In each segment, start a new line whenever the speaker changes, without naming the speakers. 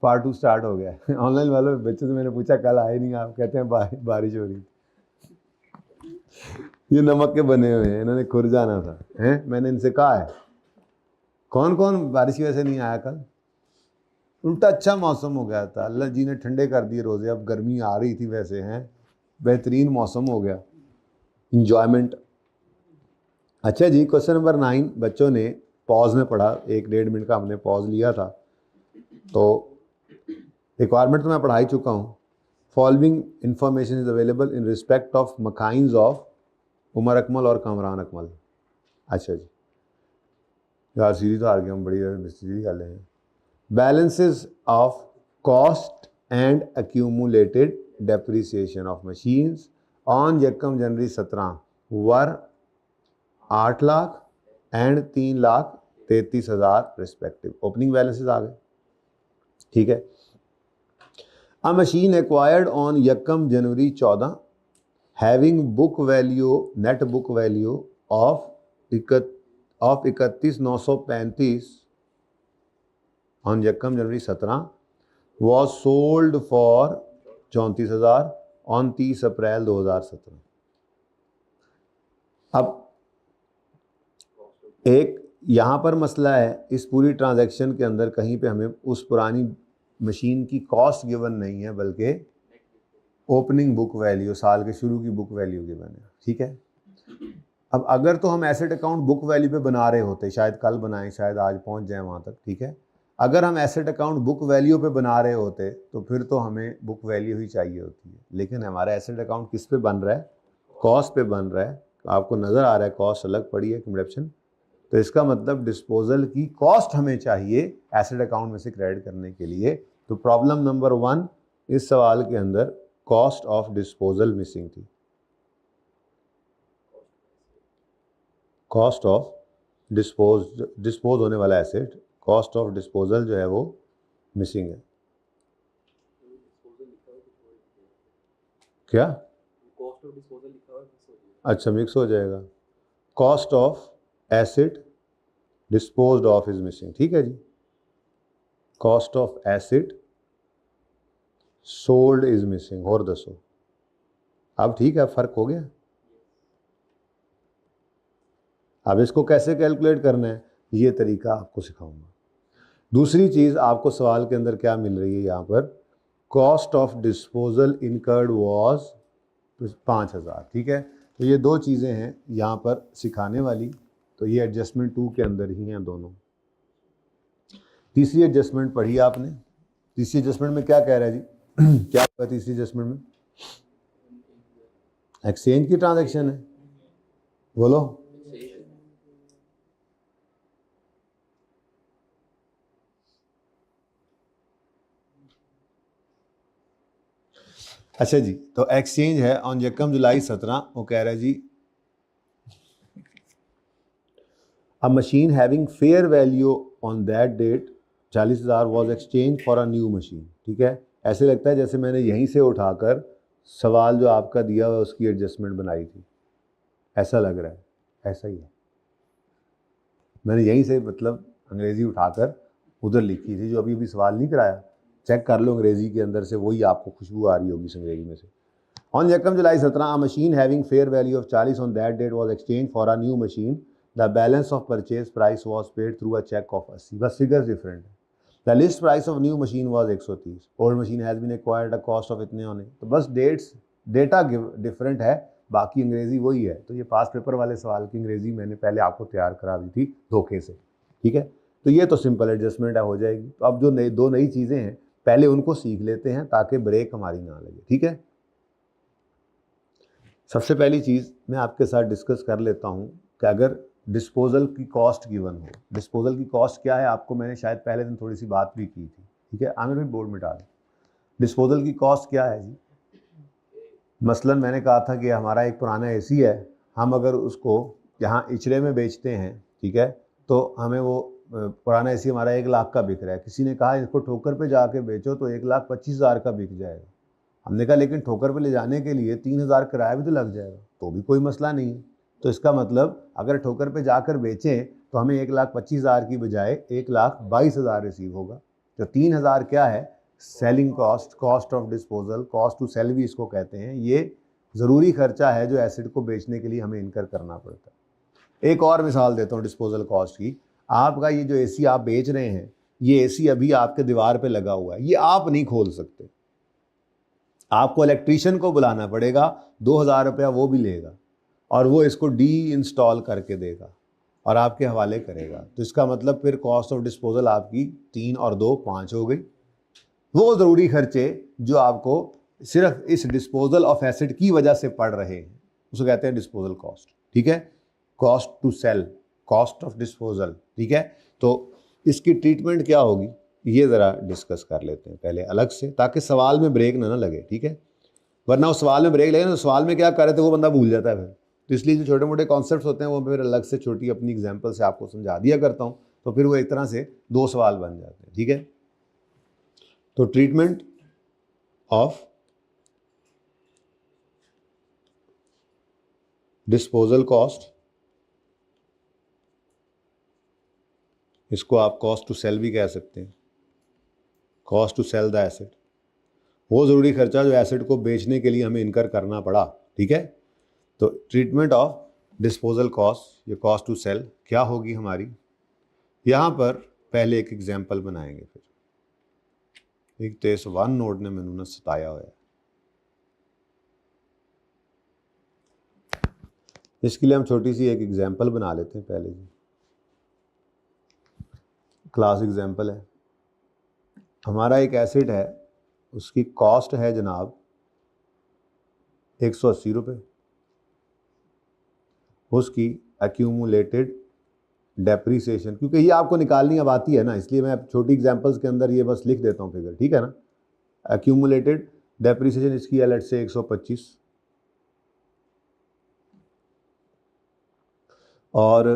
Part 2 start हो गया है। ऑनलाइन वालों बच्चे से मैंने पूछा कल आए नहीं आप, कहते हैं बारिश हो रही। ये नमक के बने हुए हैं, इन्होंने खुर जाना था हैं। मैंने इनसे कहा है कौन कौन बारिश की वजह से नहीं आया कल। उल्टा अच्छा मौसम हो गया था, अल्लाह जी ने ठंडे कर दिए रोज़े। अब गर्मी आ रही थी वैसे हैं, बेहतरीन मौसम हो गया, इंजॉयमेंट। अच्छा जी, क्वेश्चन नंबर 9 बच्चों ने पॉज में पढ़ा, 1-1.5 मिनट का हमने पॉज लिया था। तो रिक्वायरमेंट तो मैं पढ़ा ही चुका हूँ। Following information is available in respect of machines of Umar Akmal और कामरान अकमल। अच्छा जी, यार सीधी तो हार गया हम, बड़ी सीधी कर लें। Balances of cost and accumulated depreciation of machines on यकम जनवरी 17 were 8 lakh and 3,33,000 respective. Opening balances आ गए, ठीक है। अ मशीन एक्वायर्ड ऑन यकम जनवरी 14 having book value, net book value of 31,935 on यकम जनवरी 17 was sold for 34,000 on 30 April 2017। अब एक यहाँ पर मसला है, इस पूरी ट्रांजैक्शन के अंदर कहीं पे हमें उस पुरानी मशीन की कॉस्ट गिवन नहीं है, बल्कि ओपनिंग बुक वैल्यू, साल के शुरू की बुक वैल्यू गिवन है, ठीक है। अब अगर तो हम एसेट अकाउंट बुक वैल्यू पे बना रहे होते, शायद कल बनाएं, शायद आज पहुँच जाए वहाँ तक, ठीक है। अगर हम एसेट अकाउंट बुक वैल्यू पे बना रहे होते तो फिर तो हमें बुक वैल्यू ही चाहिए होती है, लेकिन हमारा एसेट अकाउंट किस पे बन रहा है, कॉस्ट पे बन रहा है। आपको नज़र आ रहा है कॉस्ट अलग पड़ी है कंडप्शन, तो इसका मतलब डिस्पोजल की कॉस्ट हमें चाहिए एसेट अकाउंट में से क्रेडिट करने के लिए। तो प्रॉब्लम नंबर 1 इस सवाल के अंदर कॉस्ट ऑफ डिस्पोजल मिसिंग थी। कॉस्ट ऑफ डिस्पोज होने वाला एसेट, कॉस्ट ऑफ डिस्पोजल जो है वो मिसिंग है। क्या कॉस्ट ऑफ डिस्पोजल लिखा हुआ है? अच्छा, मिक्स हो जाएगा। Cost of acid disposed of is missing, ठीक है जी। Cost of acid sold is missing. और दसो, अब ठीक है, फर्क हो गया। अब इसको कैसे कैलकुलेट करना है, ये तरीका आपको सिखाऊंगा। दूसरी चीज़ आपको सवाल के अंदर क्या मिल रही है यहाँ पर, cost of disposal incurred was 5,000, ठीक है। तो ये दो चीज़ें हैं यहाँ पर सिखाने वाली, तो ये एडजस्टमेंट 2 के अंदर ही हैं दोनों। तीसरी एडजस्टमेंट पढ़ी आपने, तीसरी एडजस्टमेंट में क्या कह रहा है जी क्या होगा तीसरी एडजस्टमेंट में? एक्सचेंज की ट्रांजैक्शन है, बोलो। अच्छा जी, तो एक्सचेंज है ऑन यकम जुलाई 17, वो कह रहा है जी a machine having fair value on that date 40,000 was exchange for a new machine, ठीक है। ऐसे लगता है जैसे मैंने यहीं से उठाकर सवाल जो आपका दिया हुआ उसकी एडजस्टमेंट बनाई थी, ऐसा लग रहा है, ऐसा ही है। मैंने यहीं से मतलब अंग्रेज़ी उठाकर उधर लिखी थी, जो अभी अभी सवाल नहीं कराया, चेक कर लो अंग्रेज़ी के अंदर से, वही आपको खुशबू आ रही होगी इस अंग्रेज़ी में से। ऑन यकम जुलाई 17 a machine having fair value of 40 on that date was exchanged for a new machine. The balance of purchase price was paid through a check of 80, बस figures different है। The list price of new machine was 130, old machine has been acquired a cost of इतने होने, तो बस dates data different है, बाकी अंग्रेज़ी वही है। तो ये पास पेपर वाले सवाल की अंग्रेज़ी मैंने पहले आपको तैयार करा दी थी धोखे से, ठीक है। तो ये तो सिंपल एडजस्टमेंट है, हो जाएगी। तो अब जो दो नई चीज़ें हैं पहले उनको सीख लेते हैं ताकि ब्रेक हमारी ना लगे, ठीक है। सबसे पहली चीज़ मैं आपके साथ डिस्कस कर लेता हूँ कि अगर डिस्पोजल की कॉस्ट गिवन हो, डिस्पोजल की कॉस्ट क्या है, आपको मैंने शायद पहले दिन थोड़ी सी बात भी की थी, ठीक है। आमिर भाई बोर्ड मिटा दें। डिस्पोजल की कॉस्ट क्या है जी? मसलन मैंने कहा था कि हमारा एक पुराना एसी है, हम अगर उसको यहाँ इचरे में बेचते हैं, ठीक है, तो हमें वो पुराना एसी हमारा 1 लाख का बिक रहा है। किसी ने कहा इसको ठोकर पे जाके बेचो तो 1,25,000 का बिक जाएगा। हमने कहा लेकिन ठोकर पे ले जाने के लिए 3,000 किराया भी तो लग जाएगा, तो भी कोई मसला नहीं है। तो इसका मतलब अगर ठोकर पे जाकर बेचें तो हमें 1,25,000 की बजाय 1,22,000 रिसीव होगा। तो 3000 क्या है, selling cost, cost of disposal, cost to sell भी इसको कहते हैं। ये ज़रूरी खर्चा है जो एसिड को बेचने के लिए हमें इनकर करना पड़ता है। एक और मिसाल देता हूँ डिस्पोजल कॉस्ट की। आपका ये जो एसी आप बेच रहे हैं, ये एसी अभी आपके दीवार पे लगा हुआ है, ये आप नहीं खोल सकते, आपको इलेक्ट्रीशियन को बुलाना पड़ेगा, 2000 रुपया वो भी लेगा और वो इसको डी इंस्टॉल करके देगा और आपके हवाले करेगा। तो इसका मतलब फिर कॉस्ट ऑफ डिस्पोजल आपकी 3 और 2 5 हो गई। वो ज़रूरी खर्चे जो आपको सिर्फ इस डिस्पोजल ऑफ एसिड की वजह से पड़ रहे हैं, उसको कहते हैं डिस्पोजल कॉस्ट। ठीक है, cost to sell, cost of disposal. ठीक है, तो इसकी ट्रीटमेंट क्या होगी ये ज़रा डिस्कस कर लेते हैं पहले अलग से, ताकि सवाल में ब्रेक ना लगे। ठीक है, वरना उस सवाल में ब्रेक लगे ना तो सवाल में क्या कर रहे थे वो बंदा भूल जाता है फिर। तो इसलिए जो छोटे मोटे कॉन्सेप्ट्स होते हैं वो फिर अलग से छोटी अपनी एग्जांपल से आपको समझा दिया करता हूँ, तो फिर वो एक तरह से 2 सवाल बन जाते हैं। ठीक है, तो ट्रीटमेंट ऑफ डिस्पोजल कॉस्ट, इसको आप कॉस्ट टू सेल भी कह सकते हैं, cost to sell the asset, वो ज़रूरी खर्चा जो एसिड को बेचने के लिए हमें इनकर करना पड़ा। ठीक है, तो ट्रीटमेंट ऑफ डिस्पोजल कॉस्ट, ये कॉस्ट टू सेल क्या होगी हमारी। यहाँ पर पहले एक एग्जांपल बनाएंगे, फिर एक तो इस 1 नोट ने मैंने सताया हुआ है, इसके लिए हम छोटी सी एक एग्जांपल बना लेते हैं पहले जी। क्लास एग्जांपल है, हमारा एक एसिड है, उसकी कॉस्ट है जनाब 180 रुपये, उसकी एक्यूमुलेटेड डेप्रीसिएशन, क्योंकि ये आपको निकालनी अब आती है ना, इसलिए मैं छोटी एग्जांपल्स के अंदर ये बस लिख देता हूँ फिगर। ठीक है ना, एक्यूमुलेटेड डेप्रीसिएशन इसकी है लेट से 125, और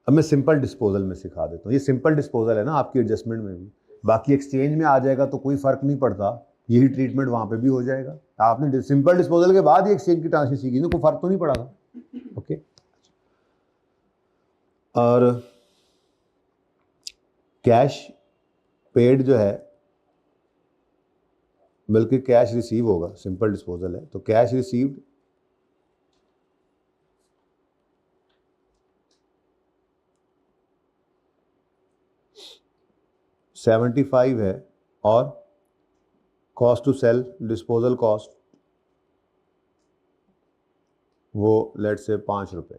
अब मैं सिंपल डिस्पोजल में सिखा देता हूँ। ये सिंपल डिस्पोजल है ना आपकी एडजस्टमेंट में भी, बाकी एक्सचेंज में आ जाएगा तो कोई फ़र्क नहीं पड़ता, यही ट्रीटमेंट वहाँ पे भी हो जाएगा। आपने सिंपल डिस्पोजल के बाद ही एक्सचेंज की ट्रांसफर सीखी ना, कोई फ़र्क तो नहीं पड़ा था। ओके, और कैश पेड जो है, बल्कि कैश रिसीव होगा, सिंपल डिस्पोजल है तो कैश रिसीव्ड $75 है, और cost to sell disposal cost वो लेट से 5 रुपये।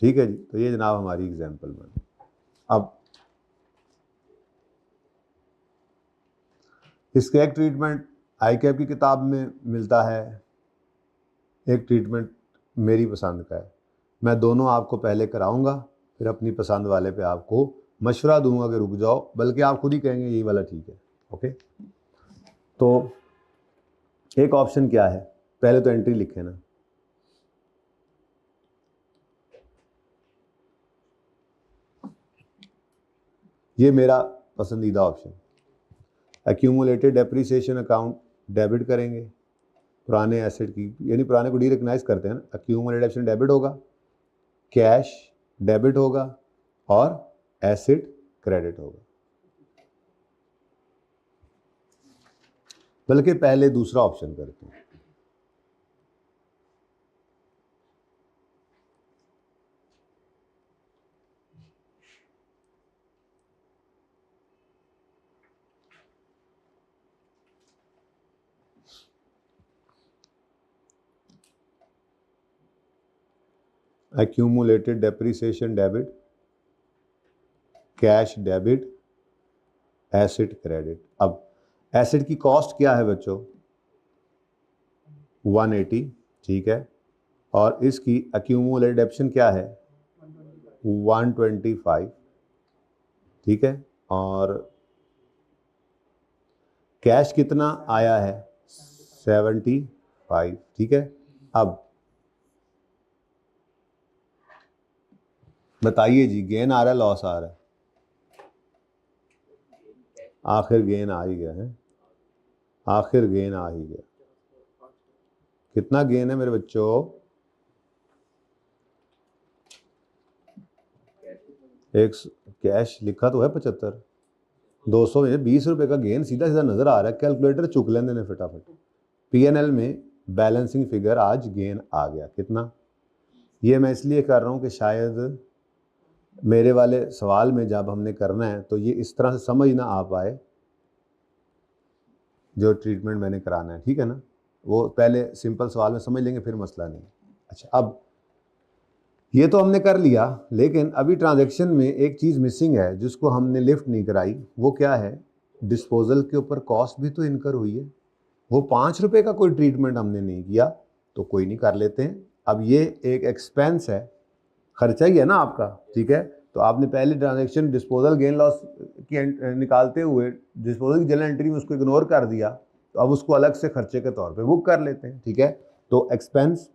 ठीक है जी, तो ये जनाब हमारी एग्जांपल बनी। अब इसका एक ट्रीटमेंट ICAP की किताब में मिलता है, एक ट्रीटमेंट मेरी पसंद का है। मैं दोनों आपको पहले कराऊंगा, फिर अपनी पसंद वाले पे आपको मशवरा दूंगा कि रुक जाओ, बल्कि आप खुद ही कहेंगे यही वाला ठीक है। ओके, तो एक ऑप्शन क्या है, पहले तो एंट्री लिखे ना, ये मेरा पसंदीदा option, accumulated depreciation account debit करेंगे पुराने एसेट की, यानी पुराने को डी रिकग्नाइज करते हैं ना, एक्यूमुलेटेड एसेट डेबिट होगा, कैश डेबिट होगा और एसेट क्रेडिट होगा। बल्कि पहले दूसरा ऑप्शन करते हैं, accumulated depreciation debit, cash debit, acid credit. अब एसिड की कॉस्ट क्या है बच्चों, 180, ठीक है, और इसकी accumulated डेप्शन क्या है 125, ठीक है, और कैश कितना आया है 75, ठीक है। अब बताइए जी, गेन आ रहा है लॉस आ रहा है, आखिर गेन आ ही गया है, आखिर गेन आ ही गया। कितना गेन है मेरे बच्चों, एक कैश लिखा तो है 75, 200 में 20 रुपये का गेन सीधा सीधा नज़र आ रहा है, कैलकुलेटर चुक लेने ने फटाफट। पीएनएल में बैलेंसिंग फिगर आज गेन आ गया कितना। ये मैं इसलिए कर रहा हूँ कि शायद मेरे वाले सवाल में जब हमने करना है तो ये इस तरह से समझ ना आ पाए जो ट्रीटमेंट मैंने कराना है, ठीक है ना। वो पहले सिंपल सवाल में समझ लेंगे, फिर मसला नहीं। अच्छा, अब ये तो हमने कर लिया, लेकिन अभी ट्रांजैक्शन में एक चीज़ मिसिंग है जिसको हमने लिफ्ट नहीं कराई। वो क्या है? डिस्पोजल के ऊपर कॉस्ट भी तो इनकर हुई है। वो 5 रुपये का कोई ट्रीटमेंट हमने नहीं किया, तो कोई नहीं, कर लेते हैं। अब ये एक एक्सपेंस है, खर्चा ही है ना आपका, ठीक है। तो आपने पहले ट्रांजैक्शन डिस्पोजल गेन लॉस की निकालते हुए डिस्पोजल की जनरल एंट्री में उसको इग्नोर कर दिया, तो अब उसको अलग से खर्चे के तौर पे बुक कर लेते हैं, ठीक है। तो एक्सपेंस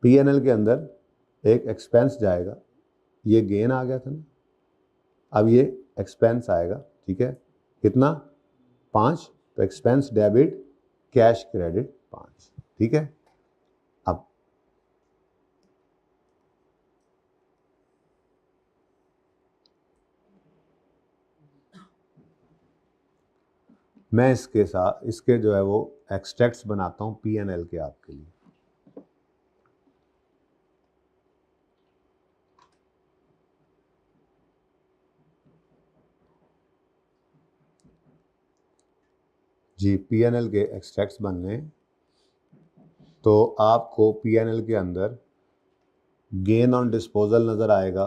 पीएनएल के अंदर एक एक्सपेंस जाएगा, ये गेन आ गया था ना, अब ये एक्सपेंस आएगा, ठीक है। कितना? 5। तो एक्सपेंस डेबिट, कैश क्रेडिट 5, ठीक है। अब मैं इसके साथ इसके जो है वो एक्सट्रैक्ट्स बनाता हूँ पीएनएल के आपके लिए। जी, पीएनएल के एक्सट्रैक्ट्स बनने, तो आपको पीएनएल के अंदर गेन ऑन डिस्पोजल नज़र आएगा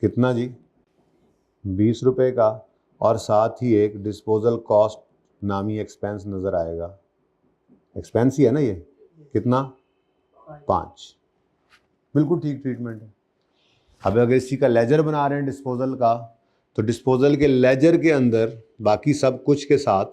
कितना जी? 20 रुपये का, और साथ ही एक डिस्पोजल कॉस्ट नामी एक्सपेंस नज़र आएगा। एक्सपेंस ही है ना ये, कितना? 5। बिल्कुल ठीक ट्रीटमेंट है। अब अगर इसी का लेजर बना रहे हैं डिस्पोजल का, तो डिस्पोजल के लेजर के अंदर बाकी सब कुछ के साथ,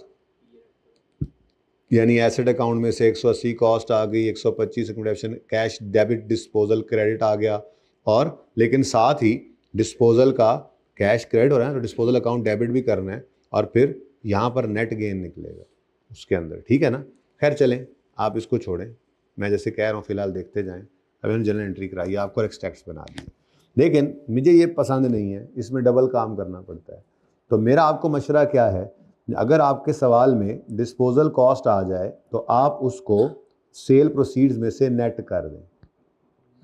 यानी एसेट अकाउंट में से 180 कॉस्ट आ गई, 125 expenditure, cash debit disposal credit आ गया, और लेकिन साथ ही डिस्पोजल का कैश क्रेडिट हो रहा है तो डिस्पोजल अकाउंट डेबिट भी करना है, और फिर यहाँ पर नेट गेन निकलेगा उसके अंदर, ठीक है ना। खैर चलें, आप इसको छोड़ें, मैं जैसे कह रहा हूँ फिलहाल देखते जाएं। अभी हम जनरल एंट्री कराई, आपको एक्सट्रैक्ट्स बना दिए, लेकिन मुझे ये पसंद नहीं है, इसमें डबल काम करना पड़ता है। तो मेरा आपको मशवरा क्या है, अगर आपके सवाल में डिस्पोजल कॉस्ट आ जाए तो आप उसको सेल प्रोसीड्स में से नेट कर दें।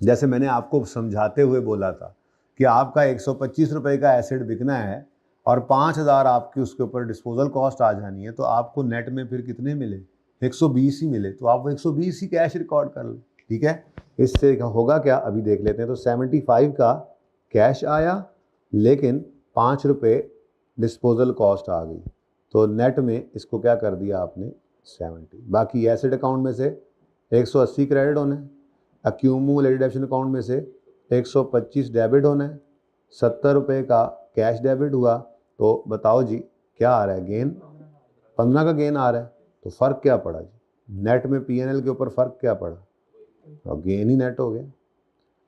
जैसे मैंने आपको समझाते हुए बोला था कि आपका 125 रुपये का एसेट बिकना है और 5000 आपकी उसके ऊपर डिस्पोजल कॉस्ट आ जानी है, तो आपको नेट में फिर कितने मिले? 120 ही मिले, तो आप वो 120 ही कैश रिकॉर्ड कर लें, ठीक है। इससे होगा क्या, अभी देख लेते हैं। तो 75 का कैश आया, लेकिन 5 रुपये डिस्पोजल कॉस्ट आ गई, तो नेट में इसको क्या कर दिया आपने? 70। बाकी एसेट अकाउंट में से 180 क्रेडिट होने, एक्यूमुलेटेड डेबिट अकाउंट में से 125 डेबिट होना है, 70 रुपये का कैश डेबिट हुआ, तो बताओ जी क्या आ रहा है? गेन 15 का गेन आ रहा है। तो फ़र्क क्या पड़ा जी? नेट में पीएनएल के ऊपर फ़र्क क्या पड़ा? तो गेन ही नेट हो गया।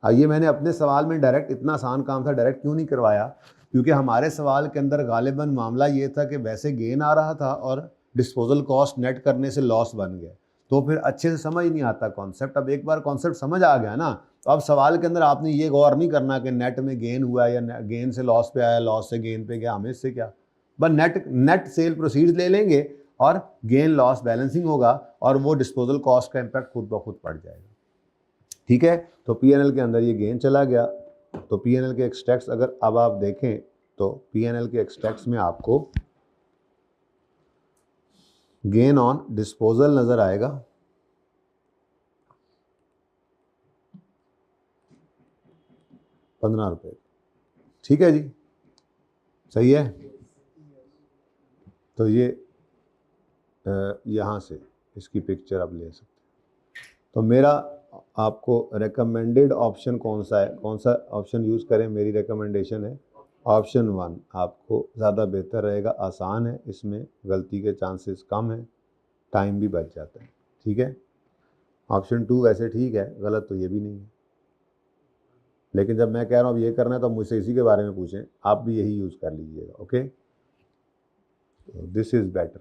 अब ये मैंने अपने सवाल में डायरेक्ट, इतना आसान काम था, डायरेक्ट क्यों नहीं करवाया? क्योंकि हमारे सवाल के अंदर गालिबन मामला ये था कि वैसे गेन आ रहा था और डिस्पोजल कॉस्ट नेट करने से लॉस बन गया, तो फिर अच्छे से समझ नहीं आता कॉन्सेप्ट। अब एक बार कॉन्सेप्ट समझ आ गया ना, तो अब सवाल के अंदर आपने ये गौर नहीं करना कि नेट में गेन हुआ या गेन से लॉस पे आया, लॉस से गेन पे गया, हमें इससे क्या। बस नेट सेल प्रोसीड्स ले लेंगे और गेन लॉस बैलेंसिंग होगा, और वो डिस्पोजल कॉस्ट का इम्पैक्ट खुद ब खुद पड़ जाएगा, ठीक है। तो पीएनएल के अंदर ये गेन चला गया। तो पीएनएल के एक्सट्रैक्ट्स अगर अब आप देखें, तो पीएनएल के एक्सट्रैक्ट्स में आपको गेन ऑन डिस्पोजल नजर आएगा, 15 रुपये, ठीक है जी, सही है। तो ये यहाँ से इसकी पिक्चर आप ले सकते हैं। तो मेरा आपको रेकमेंडेड ऑप्शन कौन सा है, कौन सा ऑप्शन यूज़ करें? मेरी रिकमेंडेशन है ऑप्शन 1, आपको ज़्यादा बेहतर रहेगा, आसान है, इसमें गलती के चांसेस कम है, टाइम भी बच जाता है, ठीक है। ऑप्शन 2 वैसे ठीक है, गलत तो ये भी नहीं है, लेकिन जब मैं कह रहा हूँ अब ये करना है तो मुझसे इसी के बारे में पूछें, आप भी यही यूज़ कर लीजिएगा, okay. This is better.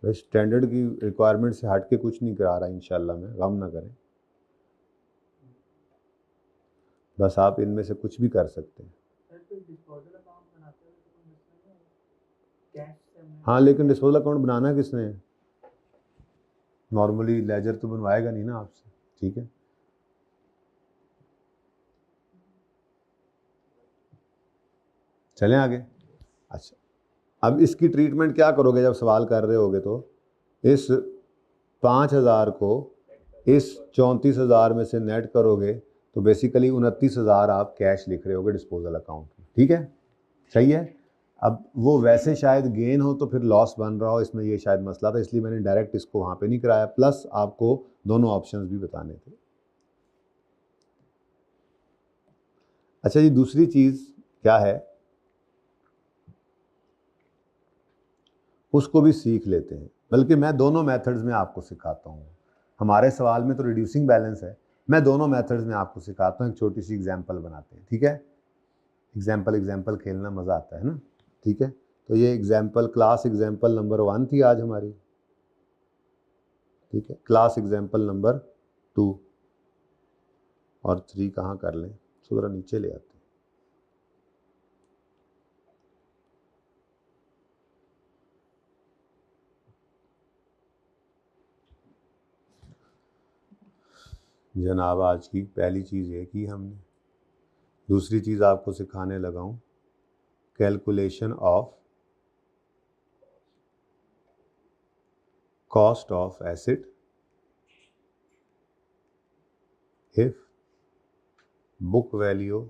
Standard की रिक्वायरमेंट से हट के कुछ नहीं करा रहा इंशाल्लाह, मैं गम ना करें। बस आप इनमें से कुछ भी कर सकते हैं। हाँ, लेकिन डिस्पोजल अकाउंट बनाना किसने है? नॉर्मली लेजर तो बनवाएगा नहीं ना आपसे, ठीक है। चलें आगे। अच्छा, अब इसकी ट्रीटमेंट क्या करोगे जब सवाल कर रहे होगे? तो इस 5,000 को इस 34,000 में से नेट करोगे तो बेसिकली 29,000 आप कैश लिख रहे होगे डिस्पोजल अकाउंट में, ठीक है, सही है। अब वो वैसे शायद गेन हो तो फिर लॉस बन रहा हो, इसमें ये शायद मसला था, इसलिए मैंने डायरेक्ट इसको वहाँ पे नहीं कराया, प्लस आपको दोनों ऑप्शंस भी बताने थे। अच्छा जी, दूसरी चीज़ क्या है, उसको भी सीख लेते हैं, बल्कि मैं दोनों मेथड्स में आपको सिखाता हूँ। हमारे सवाल में तो रिड्यूसिंग बैलेंस है, मैं दोनों मेथड्स में आपको सिखाता हूँ। एक छोटी सी एग्जांपल बनाते हैं, ठीक है। एग्जांपल खेलना मज़ा आता है ना, ठीक है। तो ये एग्जांपल क्लास एग्जांपल नंबर 1 थी आज हमारी, ठीक है। क्लास एग्जांपल नंबर 2 और 3 कहाँ कर लें, सो ज़रा नीचे ले आते हैं। जनाब, आज की पहली चीज़ ये की हमने। दूसरी चीज़ आपको सिखाने लगा हूँ calculation of cost of asset if book value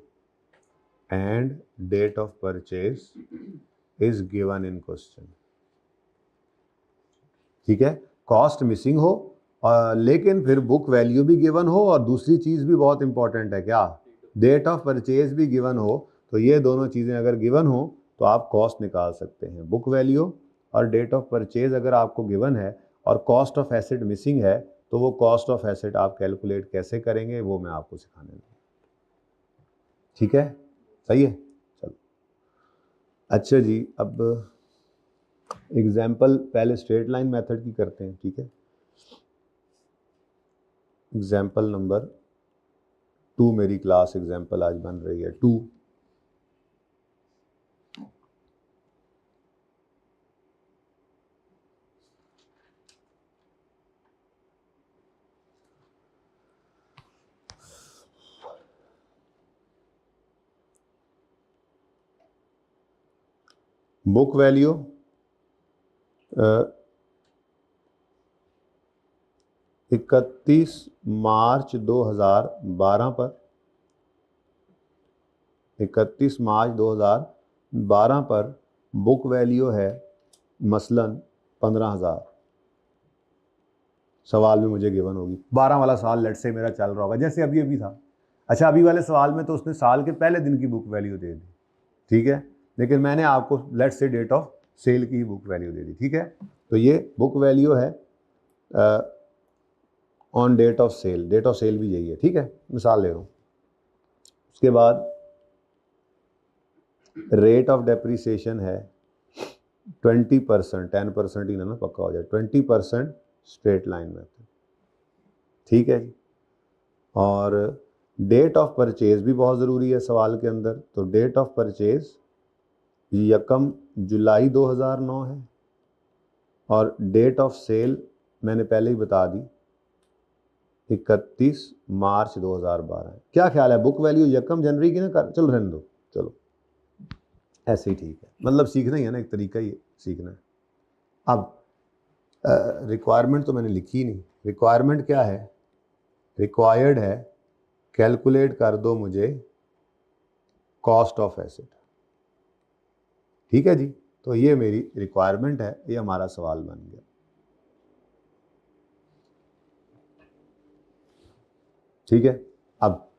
and date of purchase is given in question, ठीक है। कॉस्ट मिसिंग हो लेकिन फिर बुक वैल्यू भी गिवन हो, और दूसरी चीज़ भी बहुत इंपॉर्टेंट है, क्या, डेट ऑफ परचेज भी गिवन हो। तो ये दोनों चीज़ें अगर गिवन हो तो आप कॉस्ट निकाल सकते हैं। बुक वैल्यू और डेट ऑफ परचेज अगर आपको गिवन है और कॉस्ट ऑफ एसेट मिसिंग है, तो वो कॉस्ट ऑफ एसेट आप कैलकुलेट कैसे करेंगे वो मैं आपको सिखाने लूँगा, ठीक है, सही है। चलो, अच्छा जी, अब एग्जाम्पल पहले स्ट्रेट लाइन मेथड की करते हैं, ठीक है। एग्जाम्पल नंबर 2 मेरी क्लास एग्जाम्पल आज बन रही है 2। बुक वैल्यू 31 मार्च 2012 पर, 31 मार्च 2012 पर बुक वैल्यू है मसलन 15,000। सवाल में मुझे गिवन होगी 12 वाला साल लेट से मेरा चल रहा होगा, जैसे अभी अभी था। अच्छा, अभी वाले सवाल में तो उसने साल के पहले दिन की बुक वैल्यू दे दी, ठीक है, लेकिन मैंने आपको let's say date of sale की बुक वैल्यू दे दी, ठीक है। तो ये बुक वैल्यू है on date of sale, date of sale भी यही है, ठीक है, मिसाल ले रहा हूँ। उसके बाद रेट ऑफ डेप्रीसिएशन है 20%, 10% ही ना पक्का हो जाए, 20% स्ट्रेट लाइन मेथड, ठीक है जी। और डेट ऑफ परचेज भी बहुत ज़रूरी है सवाल के अंदर, तो डेट ऑफ परचेज 1 जुलाई 2009 है, और डेट ऑफ सेल मैंने पहले ही बता दी 31 मार्च 2012 है। क्या ख्याल है, बुक वैल्यू 1 जनवरी की ना कर, चलो रहने दो, चलो ऐसे ही ठीक है, मतलब सीखना ही है ना, एक तरीका ही सीखना है। अब रिक्वायरमेंट तो मैंने लिखी नहीं, रिक्वायरमेंट क्या है, रिक्वायर्ड है कैलकुलेट कर दो मुझे कॉस्ट ऑफ एसेट, ठीक है जी। तो ये मेरी रिक्वायरमेंट है, ये हमारा सवाल बन गया, ठीक है। अब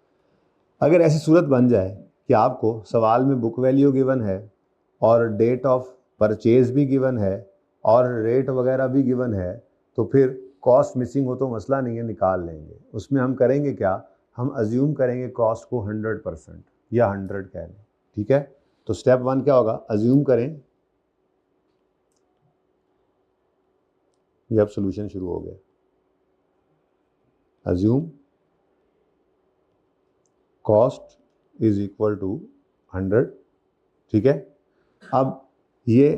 अगर ऐसी सूरत बन जाए कि आपको सवाल में बुक वैल्यू गिवन है और डेट ऑफ परचेज भी गिवन है और रेट वगैरह भी गिवन है, तो फिर कॉस्ट मिसिंग हो तो मसला नहीं है, निकाल लेंगे। उसमें हम करेंगे क्या, हम अज्यूम करेंगे कॉस्ट को 100% या 100 कह लें, ठीक है। तो स्टेप 1 क्या होगा, अज्यूम करें, ये अब सोल्यूशन शुरू हो गया। Assume cost is equal to 100, ठीक है। अब ये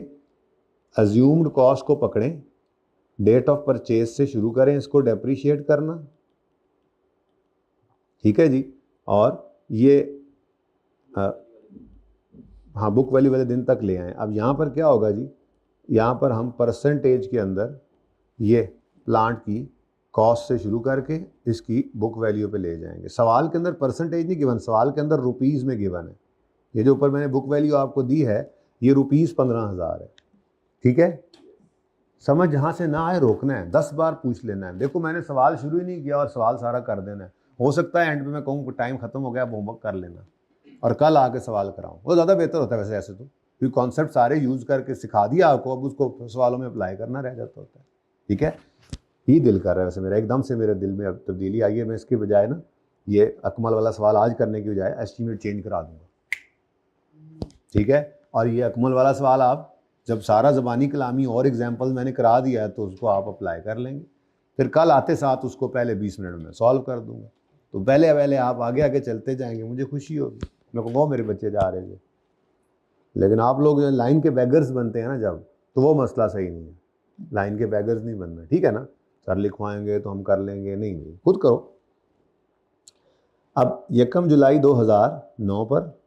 अज्यूम्ड कॉस्ट को पकड़ें, डेट ऑफ परचेज से शुरू करें इसको डेप्रीशिएट करना, ठीक है जी। और ये हाँ बुक वैल्यू वाले दिन तक ले आए। अब यहाँ पर क्या होगा जी, यहाँ पर हम परसेंटेज के अंदर ये प्लांट की कॉस्ट से शुरू करके इसकी बुक वैल्यू पे ले जाएंगे। सवाल के अंदर परसेंटेज नहीं गिवन, सवाल के अंदर रुपीज़ में गिवन है। ये जो ऊपर मैंने बुक वैल्यू आपको दी है ये रुपीज़ 15,000 है, ठीक है। समझ जहाँ से ना आए रोकना है, 10 बार पूछ लेना है। देखो मैंने सवाल शुरू ही नहीं किया और सवाल सारा कर देना है। हो सकता है एंड पे मैं कहूँ टाइम खत्म हो गया, होमवर्क कर लेना और कल आके सवाल कराऊँ, वो ज़्यादा बेहतर होता है वैसे ऐसे तो, क्योंकि कॉन्सेप्ट सारे यूज़ करके सिखा दिया आपको, अब उसको सवालों में अप्लाई करना रह जाता होता है, ठीक है। ये दिल कर रहा है वैसे मेरा, एकदम से मेरे दिल में अब तब्दीली आई है। मैं इसके बजाय ना ये अकमल वाला सवाल आज करने की बजाय एस्टीमेट चेंज करा दूंगा, ठीक है। और ये अकमल वाला सवाल आप जब सारा ज़बानी कलामी और एग्जाम्पल मैंने करा दिया है तो उसको आप अप्लाई कर लेंगे, फिर कल आते साथ उसको पहले 20 मिनट में सॉल्व कर दूंगा। तो पहले पहले आप आगे आगे चलते जाएंगे, मुझे खुशी होगी, मैं कहूँगा मेरे बच्चे जा रहे थे। लेकिन आप लोग जो लाइन के बैगर्स बनते हैं ना जब, तो वो मसला सही नहीं है, लाइन के बैगर्स नहीं बनना, ठीक है ना। सर लिखवाएंगे तो हम कर लेंगे, नहीं खुद करो। अब 1 जुलाई 2009 पर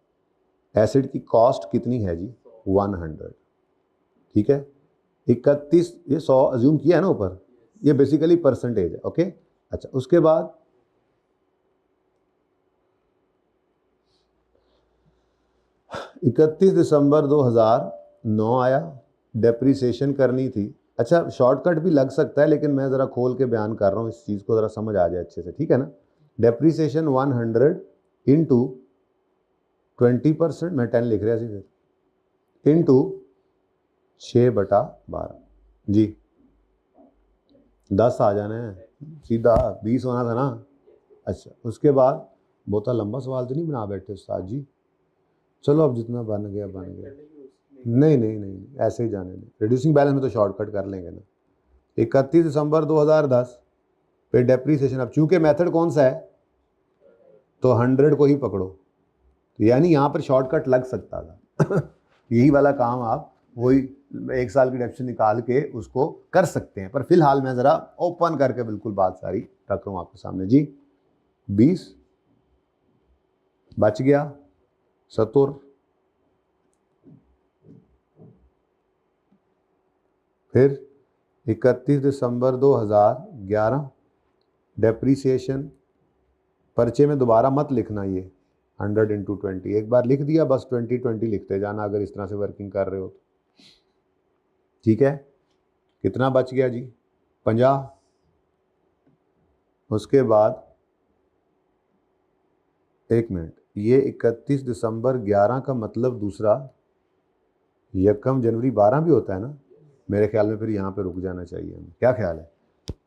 एसिड की कॉस्ट कितनी है जी, 100, ठीक है। 31 ये 100 अज्यूम किया है ना ऊपर, ये बेसिकली परसेंटेज है, ओके। अच्छा उसके बाद 31 दिसंबर 2009 आया, डेप्रीसिएशन करनी थी। अच्छा शॉर्टकट भी लग सकता है लेकिन मैं ज़रा खोल के बयान कर रहा हूँ, इस चीज़ को ज़रा समझ आ जाए अच्छे से, ठीक है ना। डेप्रीसिएशन 100 इंटू 20%, मैं 10 लिख रहा सी फिर, इंटू 6/12 जी, 10 आ जाना है सीधा, 20 होना था ना। अच्छा उसके बाद बहुत लंबा सवाल तो नहीं बना बैठे उस्ताद जी, चलो अब जितना बन गया बन गया। नहीं ऐसे ही जाने दें, रिड्यूसिंग बैलेंस में तो शॉर्टकट कर लेंगे ना। 31 दिसंबर 2010 फिर डेप्रीसिएशन। अब चूंकि मेथड कौन सा है तो 100 को ही पकड़ो, तो यानी यहाँ पर शॉर्टकट लग सकता था यही वाला काम आप वही 1 साल की डेप्शन निकाल के उसको कर सकते हैं। पर फिलहाल मैं ज़रा ओपन करके बिल्कुल बात सारी रख रहा हूँ आपके सामने जी। 20 बच गया, 70, फिर 31 दिसंबर 2011 डेप्रीसिएशन। पर्चे में दोबारा मत लिखना ये 100 इंटू 20, एक बार लिख दिया बस 20 लिखते जाना अगर इस तरह से वर्किंग कर रहे हो तो, ठीक है। कितना बच गया जी, 50। उसके बाद 1 मिनट, ये 31 दिसंबर 11 का मतलब दूसरा 1 जनवरी 12 भी होता है ना मेरे ख्याल में, फिर यहाँ पे रुक जाना चाहिए हमें, क्या ख्याल है,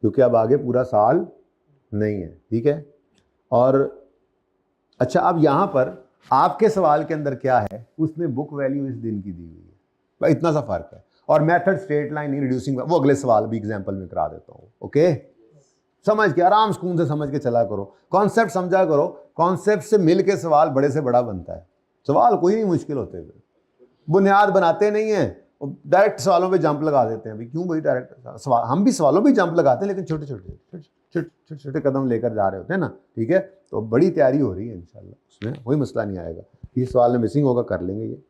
क्योंकि अब आगे पूरा साल नहीं है, ठीक है। और अच्छा अब यहाँ पर आपके सवाल के अंदर क्या है, उसमें बुक वैल्यू इस दिन की दी हुई है, भाई इतना सा फर्क है। और मेथड स्ट्रेट लाइन नहीं रिड्यूसिंग, वो अगले सवाल भी एग्जांपल में करा देता हूँ, ओके। समझ के आराम सुकून से समझ के चला करो, कॉन्सेप्ट समझा करो, कॉन्सेप्ट से मिल के सवाल बड़े से बड़ा बनता है। सवाल कोई नहीं मुश्किल होते, बुनियाद बनाते नहीं है, डायरेक्ट सवालों पे जंप लगा देते हैं। भाई क्यों भाई डायरेक्ट सवाल, हम भी सवालों पे जंप लगाते हैं लेकिन छोटे छोटे कदम लेकर जा रहे होते हैं ना, ठीक है। तो बड़ी तैयारी हो रही है इंशाल्लाह, उसमें कोई मसला नहीं आएगा। ये सवाल में मिसिंग होगा, कर लेंगे ये।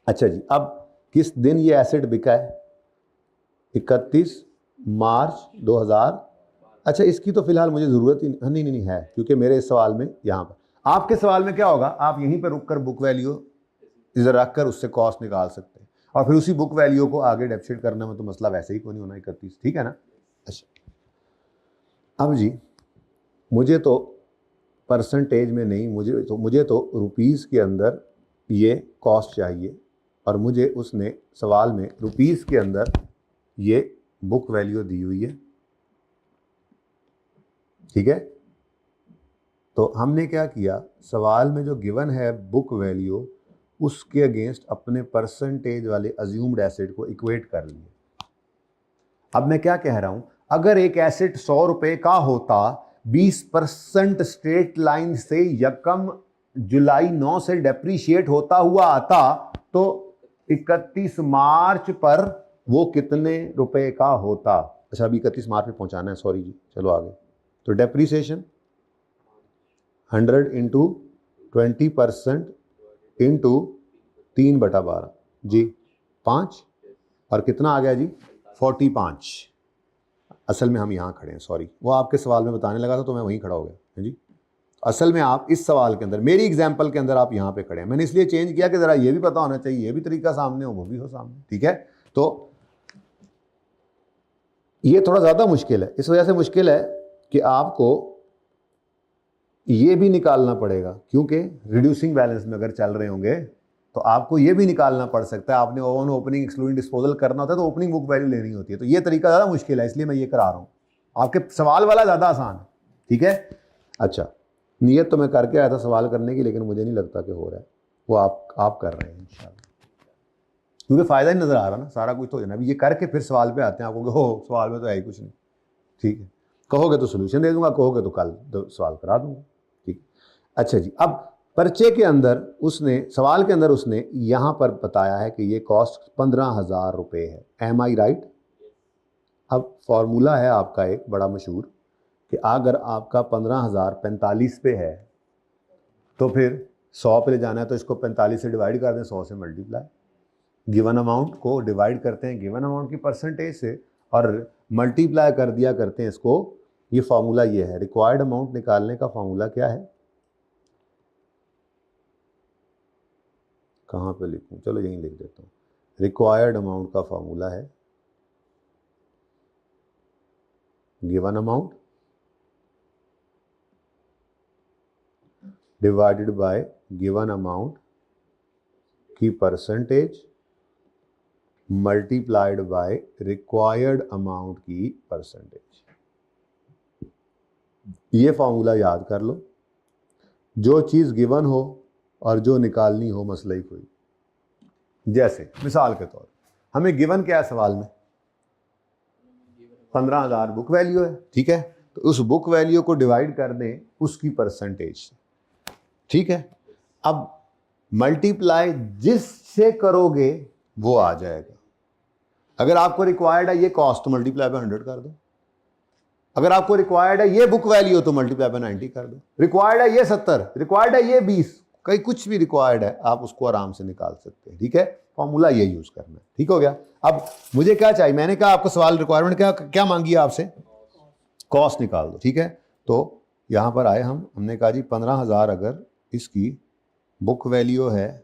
अच्छा जी, अब किस दिन ये एसिड बिका है, 31 मार्च 2000। अच्छा इसकी तो फिलहाल मुझे ज़रूरत ही नहीं है, क्योंकि मेरे इस सवाल में यहाँ पर, आपके सवाल में क्या होगा, आप यहीं पर रुक कर बुक वैल्यू इधर रख कर उससे कॉस्ट निकाल सकते हैं और फिर उसी बुक वैल्यू को आगे डेप्सिट करने में तो मसला वैसे ही कोई नहीं होना 31, ठीक है ना। अच्छा अब जी मुझे तो परसेंटेज में नहीं, मुझे तो रुपीज़ के अंदर ये कॉस्ट चाहिए और मुझे उसने सवाल में रुपीज़ के अंदर ये बुक वैल्यू दी हुई है, ठीक है। तो हमने क्या किया, सवाल में जो गिवन है बुक वैल्यू उसके अगेंस्ट अपने परसेंटेज वाले अज्यूम्ड एसिड को इक्वेट कर लिया। अब मैं क्या कह रहा हूं, अगर एक एसिड 100 रुपए का होता 20% स्ट्रेट लाइन से 1 जुलाई 9 से डेप्रीशिएट होता हुआ आता तो 31 मार्च पर वो कितने रुपए का होता। अच्छा अभी 31 मार्च पे पहुंचाना है, सॉरी जी, चलो आगे। तो डेप्रीसिएशन 100 इंटू 20% इंटू 3/12 जी 5, और कितना आ गया जी 45। असल में हम यहाँ खड़े हैं, सॉरी, वो आपके सवाल में बताने लगा था तो मैं वहीं खड़ा हो गया जी। असल में आप इस सवाल के अंदर, मेरी एग्जाम्पल के अंदर आप यहाँ पे खड़े हैं। मैंने इसलिए चेंज किया कि ज़रा ये भी पता होना चाहिए, ये भी तरीका सामने हो, वो भी हो सामने, ठीक है। तो ये थोड़ा ज़्यादा मुश्किल है, इस वजह से मुश्किल है कि आपको ये भी निकालना पड़ेगा, क्योंकि रिड्यूसिंग बैलेंस में अगर चल रहे होंगे तो आपको ये भी निकालना पड़ सकता है। आपने ओवन ओपनिंग एक्सक्लूडिंग डिस्पोजल करना होता है तो ओपनिंग बुक वैल्यू लेनी होती है। तो ये तरीका ज़्यादा मुश्किल है, इसलिए मैं ये करा रहा हूँ। आपके सवाल वाला ज़्यादा आसान है, ठीक है। अच्छा, नियत तो मैं करके आया था सवाल करने की, लेकिन मुझे नहीं लगता कि हो रहा है, वो आप कर रहे हैं इंशाल्लाह, क्योंकि फ़ायदा ही नज़र आ रहा ना, सारा कुछ तो हो जाना। अभी ये करके फिर सवाल पे आते हैं, आपको हो सवाल में तो है ही कुछ नहीं, ठीक है। कहोगे तो सोल्यूशन दे दूंगा, कहोगे तो कल सवाल करा दूंगा, ठीक। अच्छा जी, अब पर्चे के अंदर उसने, सवाल के अंदर उसने यहाँ पर बताया है कि ये कॉस्ट 15,000 रुपये है। एम आई राइट? अब फॉर्मूला है आपका एक बड़ा मशहूर कि अगर आपका 15,000 45 पे है तो फिर 100 पे ले जाना है तो इसको 45 से डिवाइड कर दें, 100 से मल्टीप्लाई, गिवन अमाउंट को डिवाइड करते हैं गिवन अमाउंट की परसेंटेज से और मल्टीप्लाई कर दिया करते हैं इसको। ये फार्मूला ये है। रिक्वायर्ड अमाउंट निकालने का फार्मूला क्या है, कहाँ पे लिखूं, चलो यहीं लिख देता हूँ। रिक्वायर्ड अमाउंट का फार्मूला है given amount divided by given amount की percentage multiplied by required amount की परसेंटेज। ये फॉर्मूला याद कर लो। जो चीज़ गिवन हो और जो निकालनी हो मसला ही कोई। जैसे मिसाल के तौर हमें गिवन क्या है सवाल में, 15,000 बुक वैल्यू है, ठीक है। तो उस बुक वैल्यू को डिवाइड कर दें उसकी परसेंटेज से, ठीक है। अब मल्टीप्लाई जिससे करोगे वो आ जाएगा। अगर आपको रिक्वायर्ड है ये कॉस्ट तो मल्टीप्लाई बाय 100 कर दो। अगर आपको रिक्वायर्ड है ये बुक वैल्यू तो मल्टीप्लाई बाय 90 कर दो। रिक्वायर्ड है ये 70, रिक्वायर्ड है ये 20, कहीं कुछ भी रिक्वायर्ड है आप उसको आराम से निकाल सकते हैं, ठीक है। फॉर्मूला ये यूज करना है, ठीक हो गया। अब मुझे क्या चाहिए, मैंने कहा आपको सवाल रिक्वायरमेंट क्या मांगी है आपसे, कॉस्ट निकाल दो, ठीक है। तो यहां पर आए हमने कहा जी 15,000 अगर इसकी बुक वैल्यू है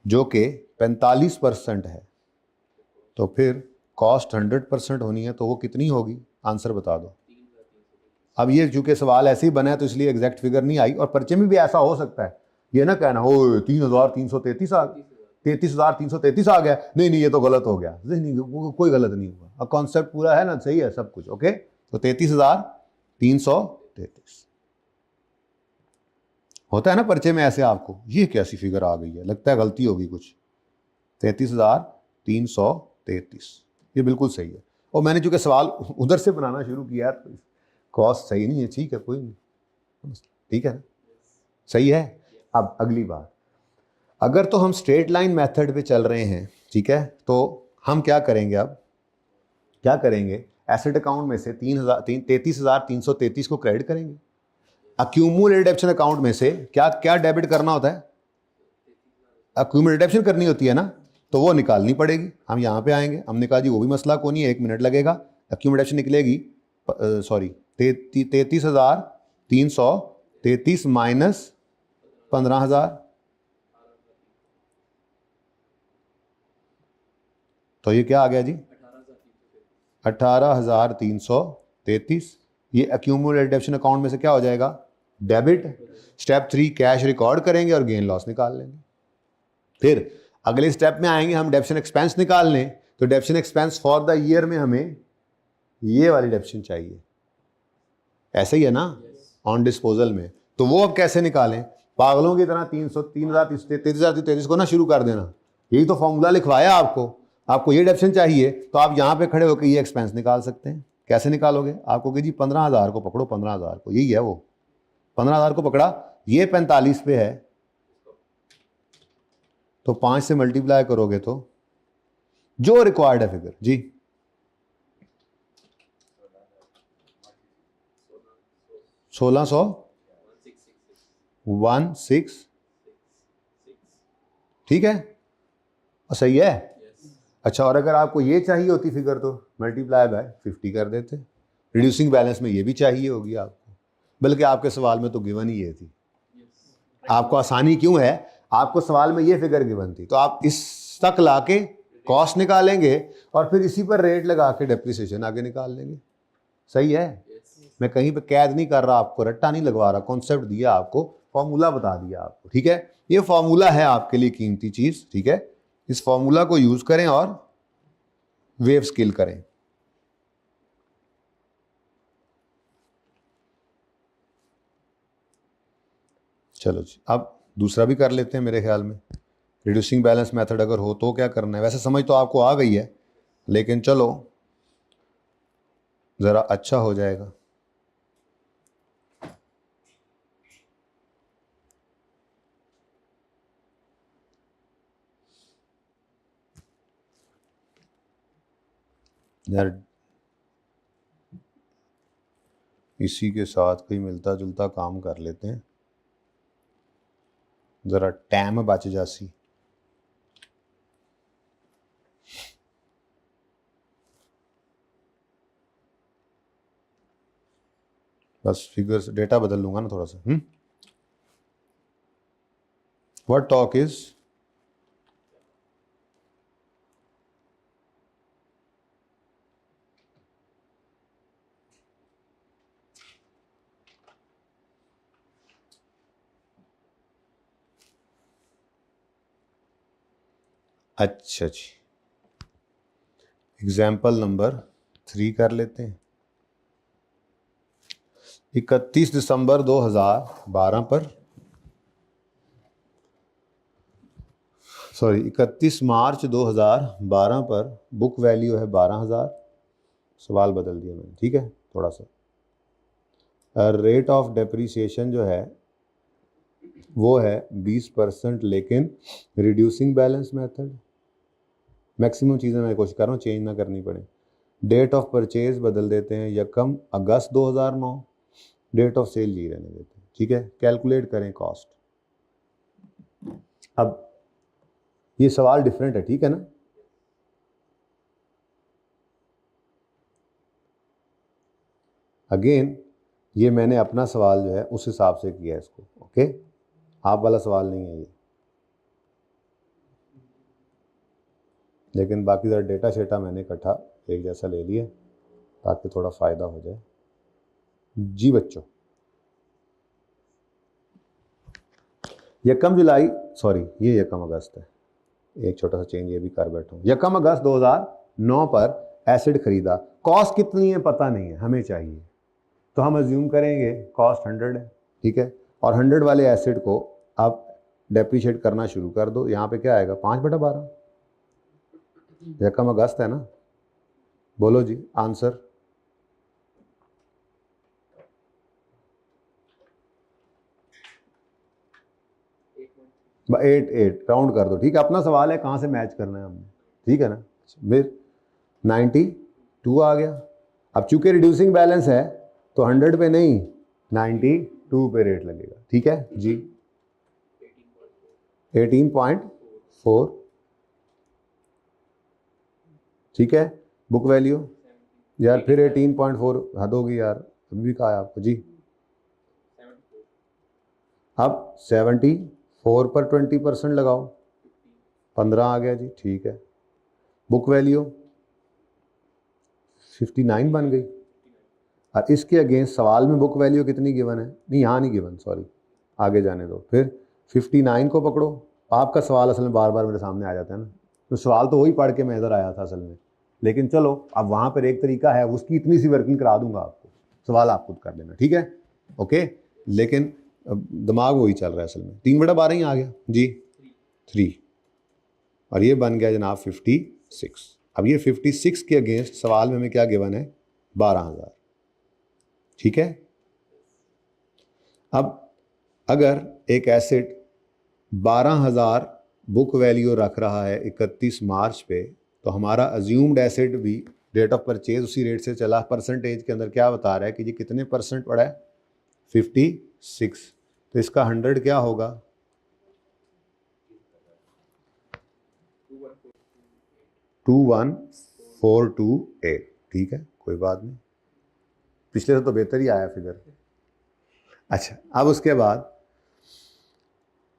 जो कि 45% है तो फिर कॉस्ट 100% होनी है, तो वो कितनी होगी, आंसर बता दो। अब ये चूंकि सवाल ऐसे ही बना है तो इसलिए एग्जैक्ट फिगर नहीं आई, और पर्चे में भी ऐसा हो सकता है, ये ना कहना हो 3,333 आ 33,333 आ गया, नहीं ये तो गलत हो गया। नहीं, कोई गलत नहीं हुआ, अब कॉन्सेप्ट पूरा है ना, सही है सब कुछ, ओके। तो 33,333 होता है ना पर्चे में ऐसे, आपको ये कैसी फिगर आ गई है, लगता है गलती होगी कुछ। 33,333 ये बिल्कुल सही है। और मैंने चूंकि सवाल उधर से बनाना शुरू किया तो कॉस्ट सही नहीं है, ठीक है, कोई नहीं, ठीक है, सही है। अब अगली बात, अगर तो हम स्ट्रेट लाइन मेथड पे चल रहे हैं, ठीक है, तो हम क्या करेंगे, अब क्या करेंगे, एसेट अकाउंट में से 33,333 को क्रेडिट करेंगे। अक्यूमुलेटेड डिडक्शन अकाउंट में से क्या क्या डेबिट करना होता है, अक्यूमुलेटेड डिडक्शन करनी होती है ना, तो वो निकालनी पड़ेगी। हम यहाँ पे आएंगे, हमने कहा जी वो भी मसला को नहीं है, 1 मिनट लगेगा। अक्यूमुलेटेड डिडक्शन निकलेगी, सॉरी 33,333 माइनस 15,000, तो ये क्या आ गया जी 18,333। ये अक्यूमुलेटेड डिडक्शन अकाउंट में से क्या हो जाएगा, डेबिट। स्टेप 3 कैश रिकॉर्ड करेंगे और गेन लॉस निकाल लेंगे। फिर अगले स्टेप में आएंगे हम डेबिशन एक्सपेंस निकाल लें, तो डेबिशन एक्सपेंस फॉर द ईयर में हमें ये वाली डेबिशन चाहिए, ऐसे ही है ना, ऑन डिस्पोजल में। तो वो अब कैसे निकालें, पागलों की तरह 33,333 को ना शुरू कर देना, यही तो फॉर्मूला लिखवाया आपको ये डेबिशन चाहिए, तो आप यहाँ पे खड़े होकर ये एक्सपेंस निकाल सकते हैं। कैसे निकालोगे, आपको कि जी 15,000 को पकड़ो, 15,000 को, यही है वो 15,000 को पकड़ा ये 45 पे है तो 5 से मल्टीप्लाई करोगे तो जो रिक्वायर्ड है फिगर जी 1616 ठीक है और सही है। अच्छा, और अगर आपको ये चाहिए होती फिगर तो मल्टीप्लाई बाय 50 कर देते। रिड्यूसिंग बैलेंस में ये भी चाहिए होगी आपको, बल्कि आपके सवाल में तो गिवन ही ये थी। आपको आसानी क्यों है, आपको सवाल में ये फिगर गिवन थी तो आप इस तक लाके कॉस्ट निकालेंगे और फिर इसी पर रेट लगा के डेप्रिसिएशन आगे निकाल लेंगे। सही है। मैं कहीं पे कैद नहीं कर रहा, आपको रट्टा नहीं लगवा रहा, कॉन्सेप्ट दिया आपको, फॉर्मूला बता दिया आपको। ठीक है, ये फॉर्मूला है आपके लिए कीमती चीज। ठीक है, इस फॉर्मूला को यूज करें और वेव स्किल करें। चलो जी, अब दूसरा भी कर लेते हैं। मेरे ख्याल में रिड्यूसिंग बैलेंस मेथड अगर हो तो क्या करना है, वैसे समझ तो आपको आ गई है लेकिन चलो जरा अच्छा हो जाएगा। यार इसी के साथ कोई मिलता जुलता काम कर लेते हैं, जरा टाइम बच जासी। बस फिगर्स डेटा बदल लूंगा ना थोड़ा सा। व्हाट टॉक इज अच्छा जी, एग्जाम्पल नंबर 3 कर लेते हैं। 31 दिसंबर 2012 पर, सॉरी 31 मार्च 2012 पर बुक वैल्यू है 12,000। सवाल बदल दिया मैंने, ठीक है थोड़ा सा। रेट ऑफ डेप्रीसिएशन जो है वो है 20%, लेकिन रिड्यूसिंग बैलेंस मेथड। मैक्सिमम चीज़ें मैं कोशिश कर रहा हूँ चेंज ना करनी पड़े। डेट ऑफ परचेज बदल देते हैं, 1 अगस्त 2009। डेट ऑफ सेल ये रहने देते हैं। ठीक है, कैलकुलेट करें कॉस्ट। अब ये सवाल डिफरेंट है, ठीक है ना। अगेन ये मैंने अपना सवाल जो है उस हिसाब से किया है इसको। ओके, आप वाला सवाल नहीं है ये, लेकिन बाकी ज़रा डेटा शेटा मैंने इकट्ठा एक जैसा ले लिया ताकि थोड़ा फ़ायदा हो जाए। जी बच्चों, 1 जुलाई, सॉरी ये 1 अगस्त है, एक छोटा सा चेंज ये भी कर बैठा हूँ। 1 अगस्त 2009 पर एसिड खरीदा, कॉस्ट कितनी है पता नहीं है, हमें चाहिए तो हम अज्यूम करेंगे कॉस्ट 100 है। ठीक है, और 100 वाले एसिड को आप डेप्रीशिएट करना शुरू कर दो। यहाँ पे क्या आएगा 5/12। 1 अगस्त है ना, बोलो जी आंसर। 8 राउंड कर दो। ठीक है, अपना सवाल है कहाँ से मैच करना है हमने, ठीक है ना। फिर 92 आ गया। अब चूंकि रिड्यूसिंग बैलेंस है तो 100 पे नहीं 92 पे रेट लगेगा। ठीक है जी, 18.4। ठीक है, बुक वैल्यू यार फिर 18.4 हद होगी यार, अभी भी कहा है आपको जी। अब 74 पर 20% लगाओ, 15 आ गया जी। ठीक है, बुक वैल्यू 59 बन गई। और इसके अगेंस्ट सवाल में बुक वैल्यू कितनी गिवन है, नहीं यहाँ नहीं गिवन, सॉरी आगे जाने दो। फिर 59 को पकड़ो। आपका सवाल असल में बार बार मेरे सामने आ जाता है ना, तो सवाल तो वही पढ़ के मैं इधर आया था असल में, लेकिन चलो अब वहाँ पर एक तरीका है, उसकी इतनी सी वर्किंग करा दूंगा आपको, सवाल आप खुद कर लेना। ठीक है ओके, लेकिन दिमाग वही चल रहा है असल में। 3/12 ही आ गया जी, 3, और ये बन गया जनाब 56। अब ये 56 के अगेंस्ट सवाल में हमें क्या गिवन है 12,000। ठीक है, अब अगर एक एसेट 12,000 बुक वैल्यू रख रहा है 31 मार्च पे, तो हमारा अज्यूम्ड एसेट भी रेट ऑफ परचेज उसी रेट से चला। परसेंटेज के अंदर क्या बता रहा है कि ये कितने परसेंट पड़ा है, 56। तो इसका 100 क्या होगा, 21,428। ठीक है, कोई बात नहीं, पिछले से तो बेहतर ही आया फिगर। अच्छा, अब उसके बाद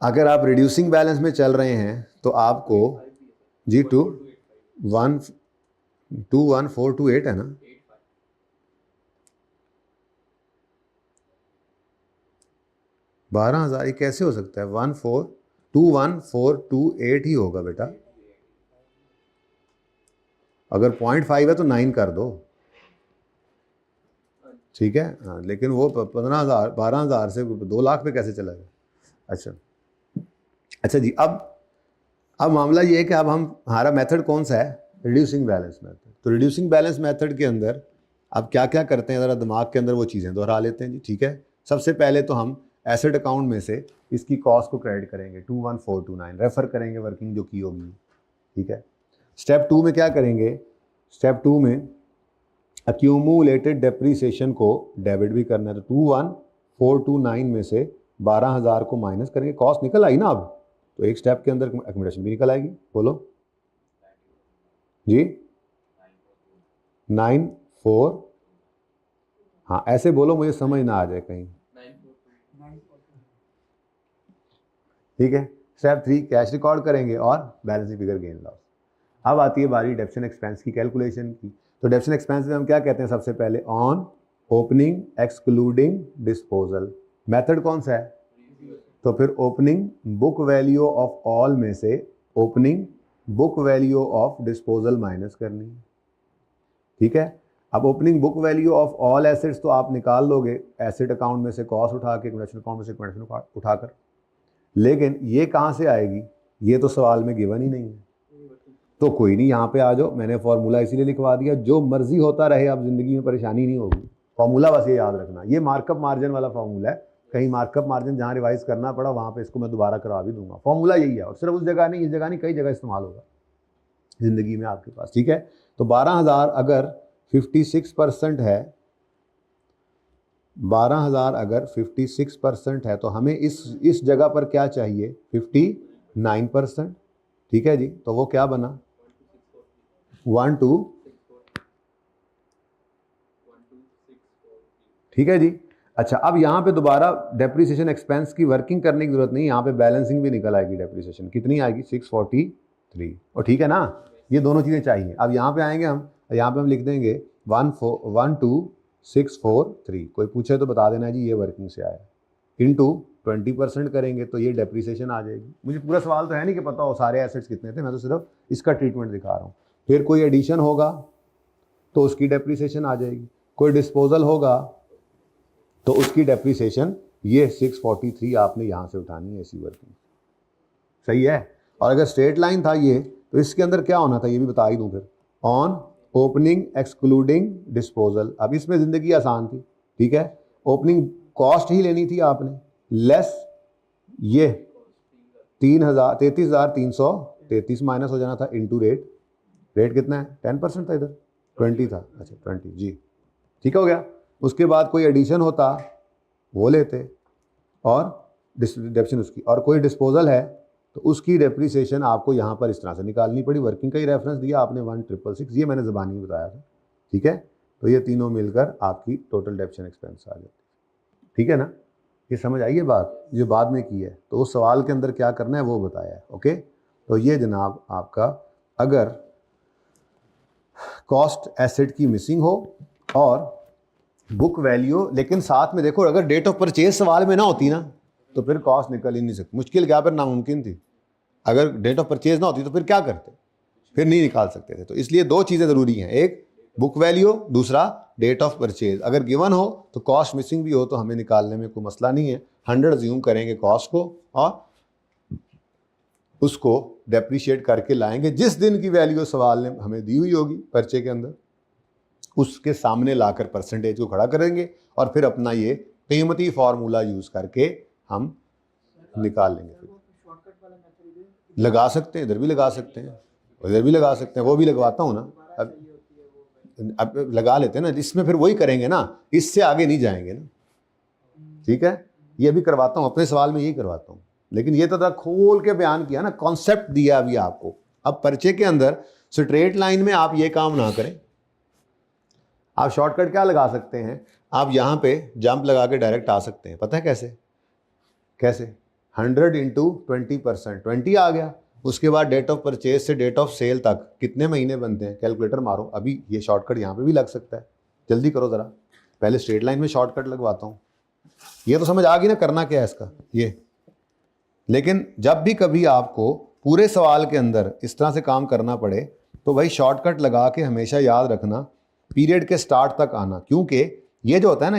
अगर आप रिड्यूसिंग बैलेंस में चल रहे हैं तो आपको जी 21,428 है ना, बारह हजार, ये कैसे हो सकता है, 21,428 ही होगा बेटा। अगर 0.5 है तो 9 कर दो, ठीक है। हाँ, लेकिन वो 15,000 12,000 से 2 लाख पे कैसे चला गया। अच्छा जी, अब मामला ये है कि अब हमारा मेथड कौन सा है, रिड्यूसिंग बैलेंस मेथड। तो रिड्यूसिंग बैलेंस मेथड के अंदर अब क्या क्या करते हैं, ज़रा दिमाग के अंदर वो चीज़ें दोहरा लेते हैं जी। ठीक है, सबसे पहले तो हम एसेट अकाउंट में से इसकी कॉस्ट को क्रेडिट करेंगे, 21,429 रेफर करेंगे वर्किंग जो की होगी। ठीक है, स्टेप 2 में क्या करेंगे, स्टेप 2 में एक्यूमुलेटेड डेप्रीसिएशन को डेबिट भी करना है। तो 21,429 में से 12,000 को माइनस करेंगे, कॉस्ट निकल आई ना। अब तो एक स्टेप के अंदर एकोमोडेशन भी निकल आएगी। बोलो जी, 94, हाँ ऐसे बोलो, मुझे समझ ना आ जाए कहीं। ठीक है, स्टेप 3 कैश रिकॉर्ड करेंगे और बैलेंसिंग फिगर गेन लॉस। अब आती है बारी डेप्शन एक्सपेंस की कैलकुलेशन की। तो डेप्शन एक्सपेंस में हम क्या कहते हैं, सबसे पहले on opening excluding disposal. Method कौन सा है, तो फिर opening book value of all में से opening book value of disposal minus करनी है। ठीक है, अब opening book value of all assets तो आप निकाल लोगे एसेट अकाउंट में से कॉस्ट उठा के, एक्विजिशन अकाउंट में से एक्विजिशन उठाकर, लेकिन ये कहाँ से आएगी, ये तो सवाल में गिवन ही नहीं है। तो कोई नहीं, यहाँ पे आ जाओ, मैंने फॉर्मूला इसीलिए लिखवा दिया, जो मर्जी होता रहे, अब जिंदगी में परेशानी नहीं होगी। फॉर्मूला बस ये याद रखना, ये मार्कअप मार्जिन वाला फॉर्मूला है। कहीं मार्कअप मार्जिन जहाँ रिवाइज करना पड़ा वहाँ पे इसको मैं दोबारा करवा भी दूंगा। फॉर्मूला यही है, और सिर्फ उस जगह नहीं, इस जगह नहीं, कई जगह इस्तेमाल होगा जिंदगी में आपके पास। ठीक है, तो 12,000 अगर 56% है, 12,000 अगर 56% है, तो हमें इस जगह पर क्या चाहिए, 59%। ठीक है जी, तो वो क्या बना, 12, ठीक है जी। अच्छा, अब यहाँ पे दोबारा डेप्रिसिएशन एक्सपेंस की वर्किंग करने की जरूरत नहीं, यहाँ पे बैलेंसिंग भी निकल आएगी। डेप्रिसिएशन कितनी आएगी, 643। और ठीक है ना, ये दोनों चीज़ें चाहिए। अब यहाँ पे आएंगे हम, यहाँ पे हम लिख देंगे 12,643। कोई पूछे तो बता देना जी ये वर्किंग से आया, इनटू 20% करेंगे तो ये डेप्रिसिएशन आ जाएगी। मुझे पूरा सवाल तो है नहीं कि पता हो सारे एसेट्स कितने थे, मैं तो सिर्फ इसका ट्रीटमेंट दिखा रहा हूँ। फिर कोई एडिशन होगा तो उसकी डेप्रिसिएशन आ जाएगी, कोई डिस्पोजल होगा तो उसकी डेप्रिसिएशन ये 643 आपने यहाँ से उठानी है इसी वर्किंग। सही है। और अगर स्ट्रेट लाइन था ये, तो इसके अंदर क्या होना था ये भी बता ही दूँ फिर, ऑन ओपनिंग एक्सक्लूडिंग डिस्पोजल। अब इसमें जिंदगी आसान थी। ठीक है, ओपनिंग कॉस्ट ही लेनी थी आपने, लेस ये 33,333 माइनस हो जाना था इनटू रेट। रेट कितना है, 10% था, इधर 20 था। अच्छा 20 जी, ठीक हो गया। उसके बाद कोई एडिशन होता वो लेते, और डिडक्शन उसकी, और कोई डिस्पोजल है तो उसकी डेप्रिसिएशन आपको यहाँ पर इस तरह से निकालनी पड़ी। वर्किंग का ही रेफरेंस दिया आपने 1,666, ये मैंने ज़बानी में बताया था। ठीक है, तो ये तीनों मिलकर आपकी टोटल डेप्शन एक्सपेंस आ जाती है। ठीक है ना, ये समझ आई है बात, जो बाद में की है। तो उस सवाल के अंदर क्या करना है वो बताया है। ओके, तो ये जनाब आपका, अगर कॉस्ट एसेट की मिसिंग हो और बुक वैल्यू, लेकिन साथ में देखो अगर डेट ऑफ परचेज सवाल में ना होती ना तो फिर कॉस्ट निकल ही नहीं सकती। मुश्किल क्या, पर नामुमकिन थी। अगर डेट ऑफ परचेज ना होती तो फिर क्या करते, फिर नहीं निकाल सकते थे। तो इसलिए दो चीज़ें ज़रूरी हैं, एक बुक वैल्यू, दूसरा डेट ऑफ परचेज। अगर गिवन हो तो कॉस्ट मिसिंग भी हो तो हमें निकालने में कोई मसला नहीं है। 100 ज्यूम करेंगे कॉस्ट को और उसको डेप्रीशिएट करके लाएंगे। जिस दिन की वैल्यू सवाल ने हमें दी हुई होगी पर्चे के अंदर, उसके सामने लाकर परसेंटेज को खड़ा करेंगे और फिर अपना ये कीमती फार्मूला यूज़ करके हम निकाल लेंगे। लगा सकते हैं, इधर भी लगा सकते हैं, इधर भी लगा सकते हैं, वो भी लगवाता हूँ ना। अब लगा लेते हैं ना, इसमें फिर वही करेंगे ना, इससे आगे नहीं जाएंगे ना। ठीक है, ये भी करवाता हूँ, अपने सवाल में यही करवाता हूँ। लेकिन ये तो था खोल के बयान किया ना, कॉन्सेप्ट दिया अभी आपको। अब परिचय के अंदर स्ट्रेट लाइन में आप ये काम ना करें। आप शॉर्टकट क्या लगा सकते हैं, आप यहाँ पे जंप लगा के डायरेक्ट आ सकते हैं। पता है कैसे? कैसे? 100 इंटू 20%, 20 आ गया। उसके बाद डेट ऑफ परचेज से डेट ऑफ सेल तक कितने महीने बनते हैं, कैलकुलेटर मारो। अभी ये शॉर्टकट यहाँ पे भी लग सकता है, जल्दी करो ज़रा। पहले स्ट्रेट लाइन में शॉर्टकट लगवाता हूँ। ये तो समझ आ गई ना करना क्या है इसका ये। लेकिन जब भी कभी आपको पूरे सवाल के अंदर इस तरह से काम करना पड़े तो भाई शॉर्टकट लगा के हमेशा याद रखना, पीरियड के स्टार्ट तक आना, क्योंकि ये जो होता है ना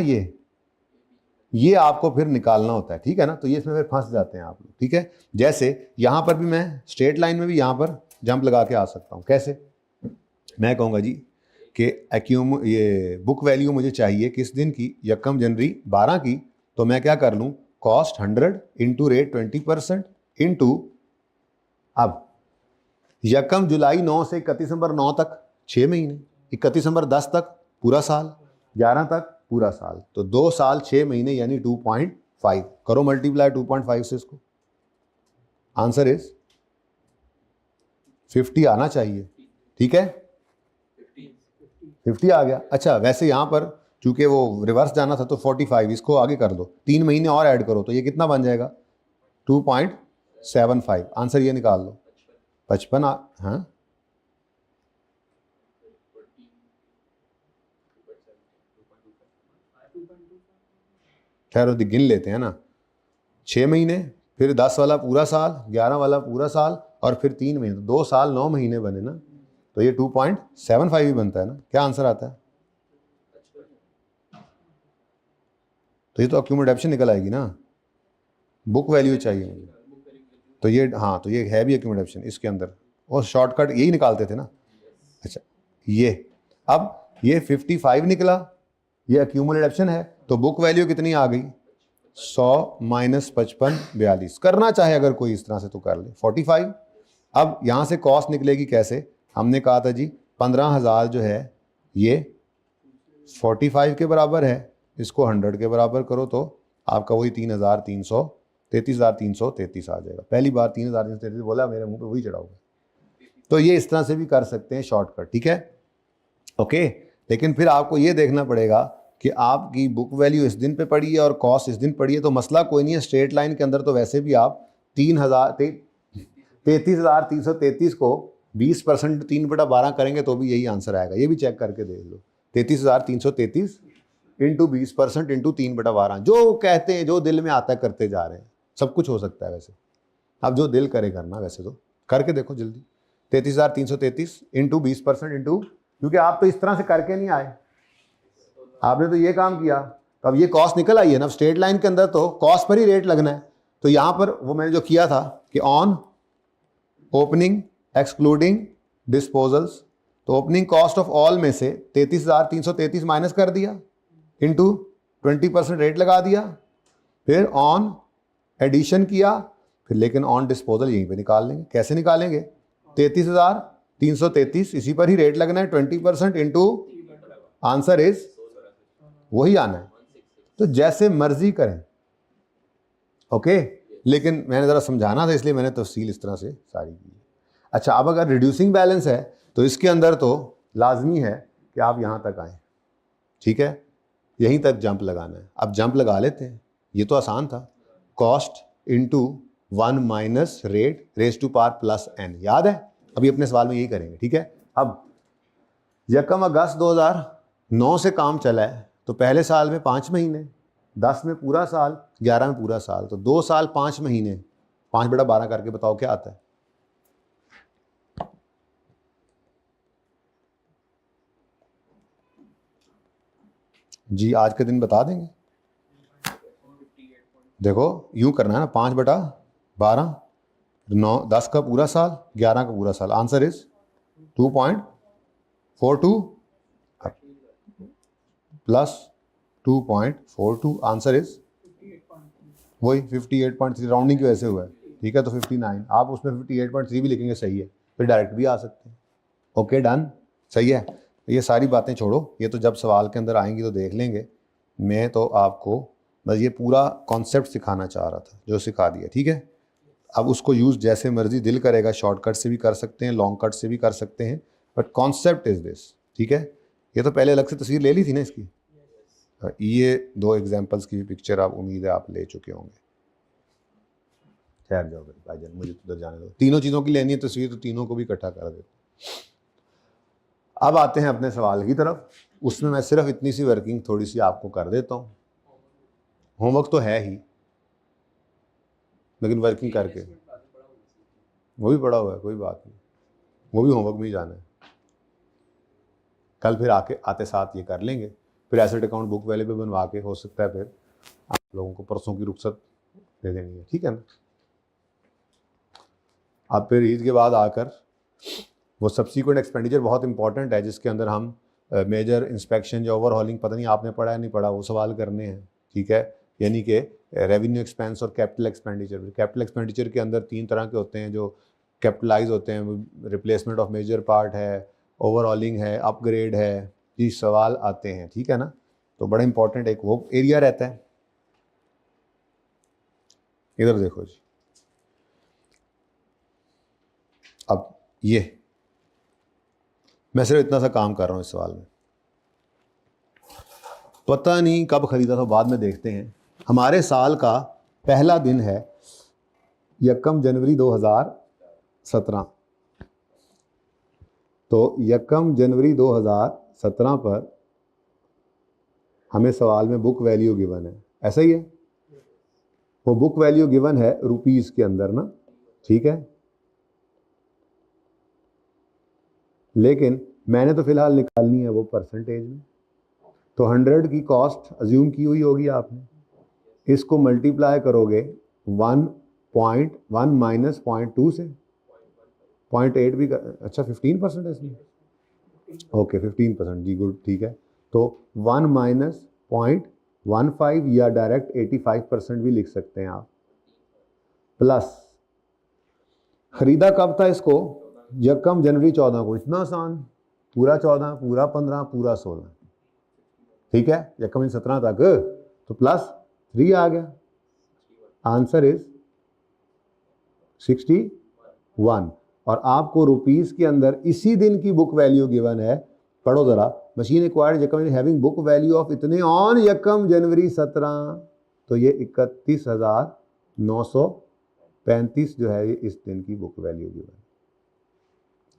ये आपको फिर निकालना होता है। ठीक है ना, तो ये इसमें फिर फंस जाते हैं आप लोग। ठीक है, जैसे यहाँ पर भी मैं स्ट्रेट लाइन में भी यहाँ पर जंप लगा के आ सकता हूँ। कैसे? मैं कहूँगा जी कि ये बुक वैल्यू मुझे चाहिए किस दिन की, 1 जनवरी 12 की। तो मैं क्या कर लूँ, कॉस्ट 100 इंटू रेट 20% इंटू, अब 1 जुलाई 9 से 31 दिसंबर 9 तक 6 महीने, 31 दिसंबर 10 तक पूरा साल, 11 तक पूरा साल, तो 2 साल 6 महीने यानी 2.5। करो मल्टीप्लाई 2.5 से इसको, आंसर इज 50 आना चाहिए। ठीक है, 50 आ गया। अच्छा, वैसे यहाँ पर चूंकि वो रिवर्स जाना था तो 45, इसको आगे कर दो, 3 महीने और ऐड करो तो ये कितना बन जाएगा, 2.75। आंसर ये निकाल लो, 55। हाँ, खैर गिन लेते हैं ना, 6 महीने, फिर 10 वाला पूरा साल, 11 वाला पूरा साल, और फिर 3 महीने, 2 साल 9 महीने बने ना, तो ये 2.75 ही बनता है ना। क्या आंसर आता है? तो ये तो अक्यूमुलेशन निकल आएगी ना, बुक वैल्यू चाहिए मुझे, तो ये हाँ, तो ये है भी अक्यूमुलेशन इसके अंदर, और शॉर्टकट यही निकालते थे ना। अच्छा, ये अब ये 55 निकला, ये अक्यूमुलेशन है, तो बुक वैल्यू कितनी आ गई, 100 माइनस 55 42। करना चाहे अगर कोई इस तरह से तो कर ले 45। अब यहाँ से कॉस्ट निकलेगी कैसे, हमने कहा था जी 15,000 जो है ये 45 के बराबर है, इसको 100 के बराबर करो तो आपका वही 33,333 आ जाएगा। पहली बार 3,333 बोला, मेरे मुंह पे वही चढ़ा हुआ। तो ये इस तरह से भी कर सकते हैं शॉर्टकट। ठीक है, ओके। लेकिन फिर आपको ये देखना पड़ेगा कि आपकी बुक वैल्यू इस दिन पे पड़ी है और कॉस्ट इस दिन पड़ी है, तो मसला कोई नहीं है। स्ट्रेट लाइन के अंदर तो वैसे भी आप 33,333 को 20% 3/12 करेंगे तो भी यही आंसर आएगा। ये भी चेक करके देख लो, 33,333 इंटू 20% इंटू 3/12। जो कहते हैं, जो दिल में आता है करते जा रहे हैं, सब कुछ हो सकता है वैसे। अब जो दिल करे करना, वैसे तो करके देखो जल्दी। 33,333 इंटू 20% इंटू, क्योंकि आप तो इस तरह से करके नहीं आए, आपने तो ये काम किया, तो अब ये कॉस्ट निकल आई है ना। स्ट्रेट लाइन के अंदर तो कॉस्ट पर ही रेट लगना है। तो यहां पर वो मैंने जो किया था कि ऑन ओपनिंग एक्सक्लूडिंग डिस्पोजल्स, तो ओपनिंग कॉस्ट ऑफ ऑल में से 33,333 माइनस कर दिया, इंटू 20% रेट लगा दिया, फिर ऑन एडिशन किया, फिर लेकिन ऑन डिस्पोजल यहीं पे निकाल लेंगे। कैसे निकालेंगे, 33,333 इसी पर ही रेट लगना है, 20% इंटू, आंसर इज वही आना है। तो जैसे मर्जी करें, ओके। लेकिन मैंने ज़रा समझाना था इसलिए मैंने तफसील इस तरह से सारी की। अच्छा, अब अगर रिड्यूसिंग बैलेंस है तो इसके अंदर तो लाजमी है कि आप यहाँ तक आएँ। ठीक है, यहीं तक जंप लगाना है। अब जंप लगा लेते हैं, ये तो आसान था। Cost into 1 minus rate raise to power plus n, याद है? अभी अपने सवाल में यही करेंगे। ठीक है, अब 1 अगस्त 2009 से काम चला है, तो पहले साल में 5 महीने, 10 में पूरा साल, 11 में पूरा साल, तो 2 साल 5 महीने, 5/12 करके बताओ क्या आता है। जी आज के दिन बता देंगे। देखो यूं करना है ना, 5/12, 9 10 का पूरा साल, 11 का पूरा साल, answer is 2.42 plus 2.42, answer is वही 58.3 राउंडिंग की वजह से हुआ है, ठीक है। तो 59 आप उसमें 58.3 भी लिखेंगे, सही है, फिर डायरेक्ट भी आ सकते हैं। ओके डन, सही है। ये सारी बातें छोड़ो, ये तो जब सवाल के अंदर आएंगी तो देख लेंगे। मैं तो आपको बस ये पूरा कॉन्सेप्ट सिखाना चाह रहा था, जो सिखा दिया, ठीक है। अब उसको यूज़ जैसे मर्जी दिल करेगा, शॉर्टकट से भी कर सकते हैं, लॉन्ग कट से भी कर सकते हैं, बट कॉन्सेप्ट इज़ दिस, ठीक है। ये तो पहले अलग से तस्वीर ले ली थी ना इसकी। ये 2 एग्जांपल्स की पिक्चर आप उम्मीद है आप ले चुके होंगे। ठहर जाओ भाईजान, मुझे उधर जाने दो। तीनों चीज़ों की लेनी है तस्वीर, तो तीनों को भी इकट्ठा कर देते। अब आते हैं अपने सवाल की तरफ। उसमें मैं सिर्फ इतनी सी वर्किंग थोड़ी सी आपको कर देता हूँ। होमवर्क तो है ही, लेकिन वर्किंग करके वो भी पड़ा हुआ है, कोई बात नहीं, वो भी होमवर्क में ही जाना है। कल फिर आते साथ ये कर लेंगे, फिर एसेट अकाउंट बुक वैल्यू पे बनवा के हो सकता है फिर आप लोगों को परसों की रुखसत दे देनी है, ठीक है ना। अब फिर ईद के बाद आकर वो सब्सिक्वेंट एक्सपेंडिचर बहुत इंपॉर्टेंट है, जिसके अंदर हम मेजर इंस्पेक्शन या ओवरहॉलिंग, पता नहीं आपने पढ़ा है नहीं पढ़ा, वो सवाल करने हैं, ठीक है। यानी कि रेवेन्यू एक्सपेंस और कैपिटल एक्सपेंडिचर। कैपिटल एक्सपेंडिचर के अंदर 3 तरह के होते हैं जो कैपिटलाइज होते हैं, रिप्लेसमेंट ऑफ मेजर पार्ट है, ओवरऑलिंग है, अपग्रेड है, ये सवाल आते हैं, ठीक है ना। तो बड़ा इंपॉर्टेंट एक वो एरिया रहता है। इधर देखो जी, अब ये मैं सिर्फ इतना सा काम कर रहा हूँ इस सवाल में, पता नहीं कब खरीदा था, बाद में देखते हैं। हमारे साल का पहला दिन है 1 जनवरी 2017। तो 1 जनवरी 2017 पर हमें सवाल में बुक वैल्यू गिवन है, ऐसा ही है। वो बुक वैल्यू गिवन है रुपीस के अंदर ना, ठीक है। लेकिन मैंने तो फिलहाल निकालनी है वो परसेंटेज में। तो 100 की कॉस्ट अज्यूम की हुई होगी आपने, इसको मल्टीप्लाई करोगे 1.1 माइनस 0.2 से, 0.8 भी अच्छा 15% है इसमें, ओके 15% जी, गुड, ठीक है। तो 1 माइनस 0.15 या डायरेक्ट 85% भी लिख सकते हैं आप, प्लस खरीदा कब था इसको, 1 जनवरी 14 को। इतना आसान, पूरा 14, पूरा 15, पूरा 16, ठीक है, 1 17 तक, तो प्लस 3 आ गया। Answer is 61। और आपको रुपीस के अंदर इसी दिन की बुक वैल्यू गिवन है, पढ़ो जरा। मशीन एक्वायर्ड यकम हैविंग बुक वैल्यू ऑफ इतने ऑन 1 जनवरी 17, तो ये 31,935 जो है ये इस दिन की बुक वैल्यू गिवन,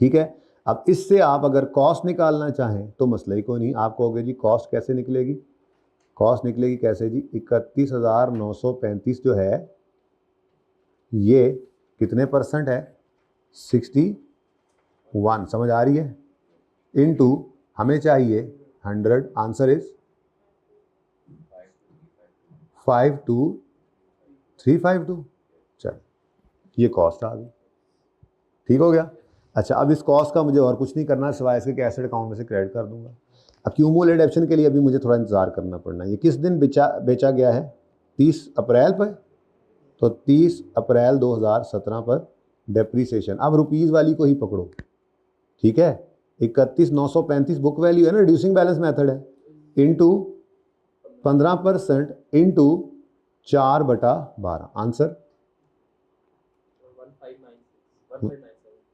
ठीक है। अब इससे आप अगर कॉस्ट निकालना चाहें तो मसला ही कोई नहीं। आप कहोगे जी कॉस्ट कैसे निकलेगी, कॉस्ट निकलेगी कैसे जी, 31,935 जो है ये कितने परसेंट है, 61, समझ आ रही है, इनटू हमें चाहिए 100, आंसर इज 52352। चल ये कॉस्ट आ गई, ठीक हो गया। अच्छा, अब इस कॉस्ट का मुझे और कुछ नहीं करना सिवाय इसके एसेट अकाउंट में से क्रेडिट कर दूंगा। अक्यूमुलेटेड ऑप्शन के लिए अभी मुझे थोड़ा इंतजार करना पड़ना है। ये किस दिन बेचा गया है, 30 अप्रैल पर, तो 30 अप्रैल 2017 पर डेप्रीसिएशन। अब रुपीज़ वाली को ही पकड़ो, ठीक है। 31,935 बुक वैल्यू है ना, रिड्यूसिंग बैलेंस मेथड है, इनटू 15% इनटू 4/12, आंसर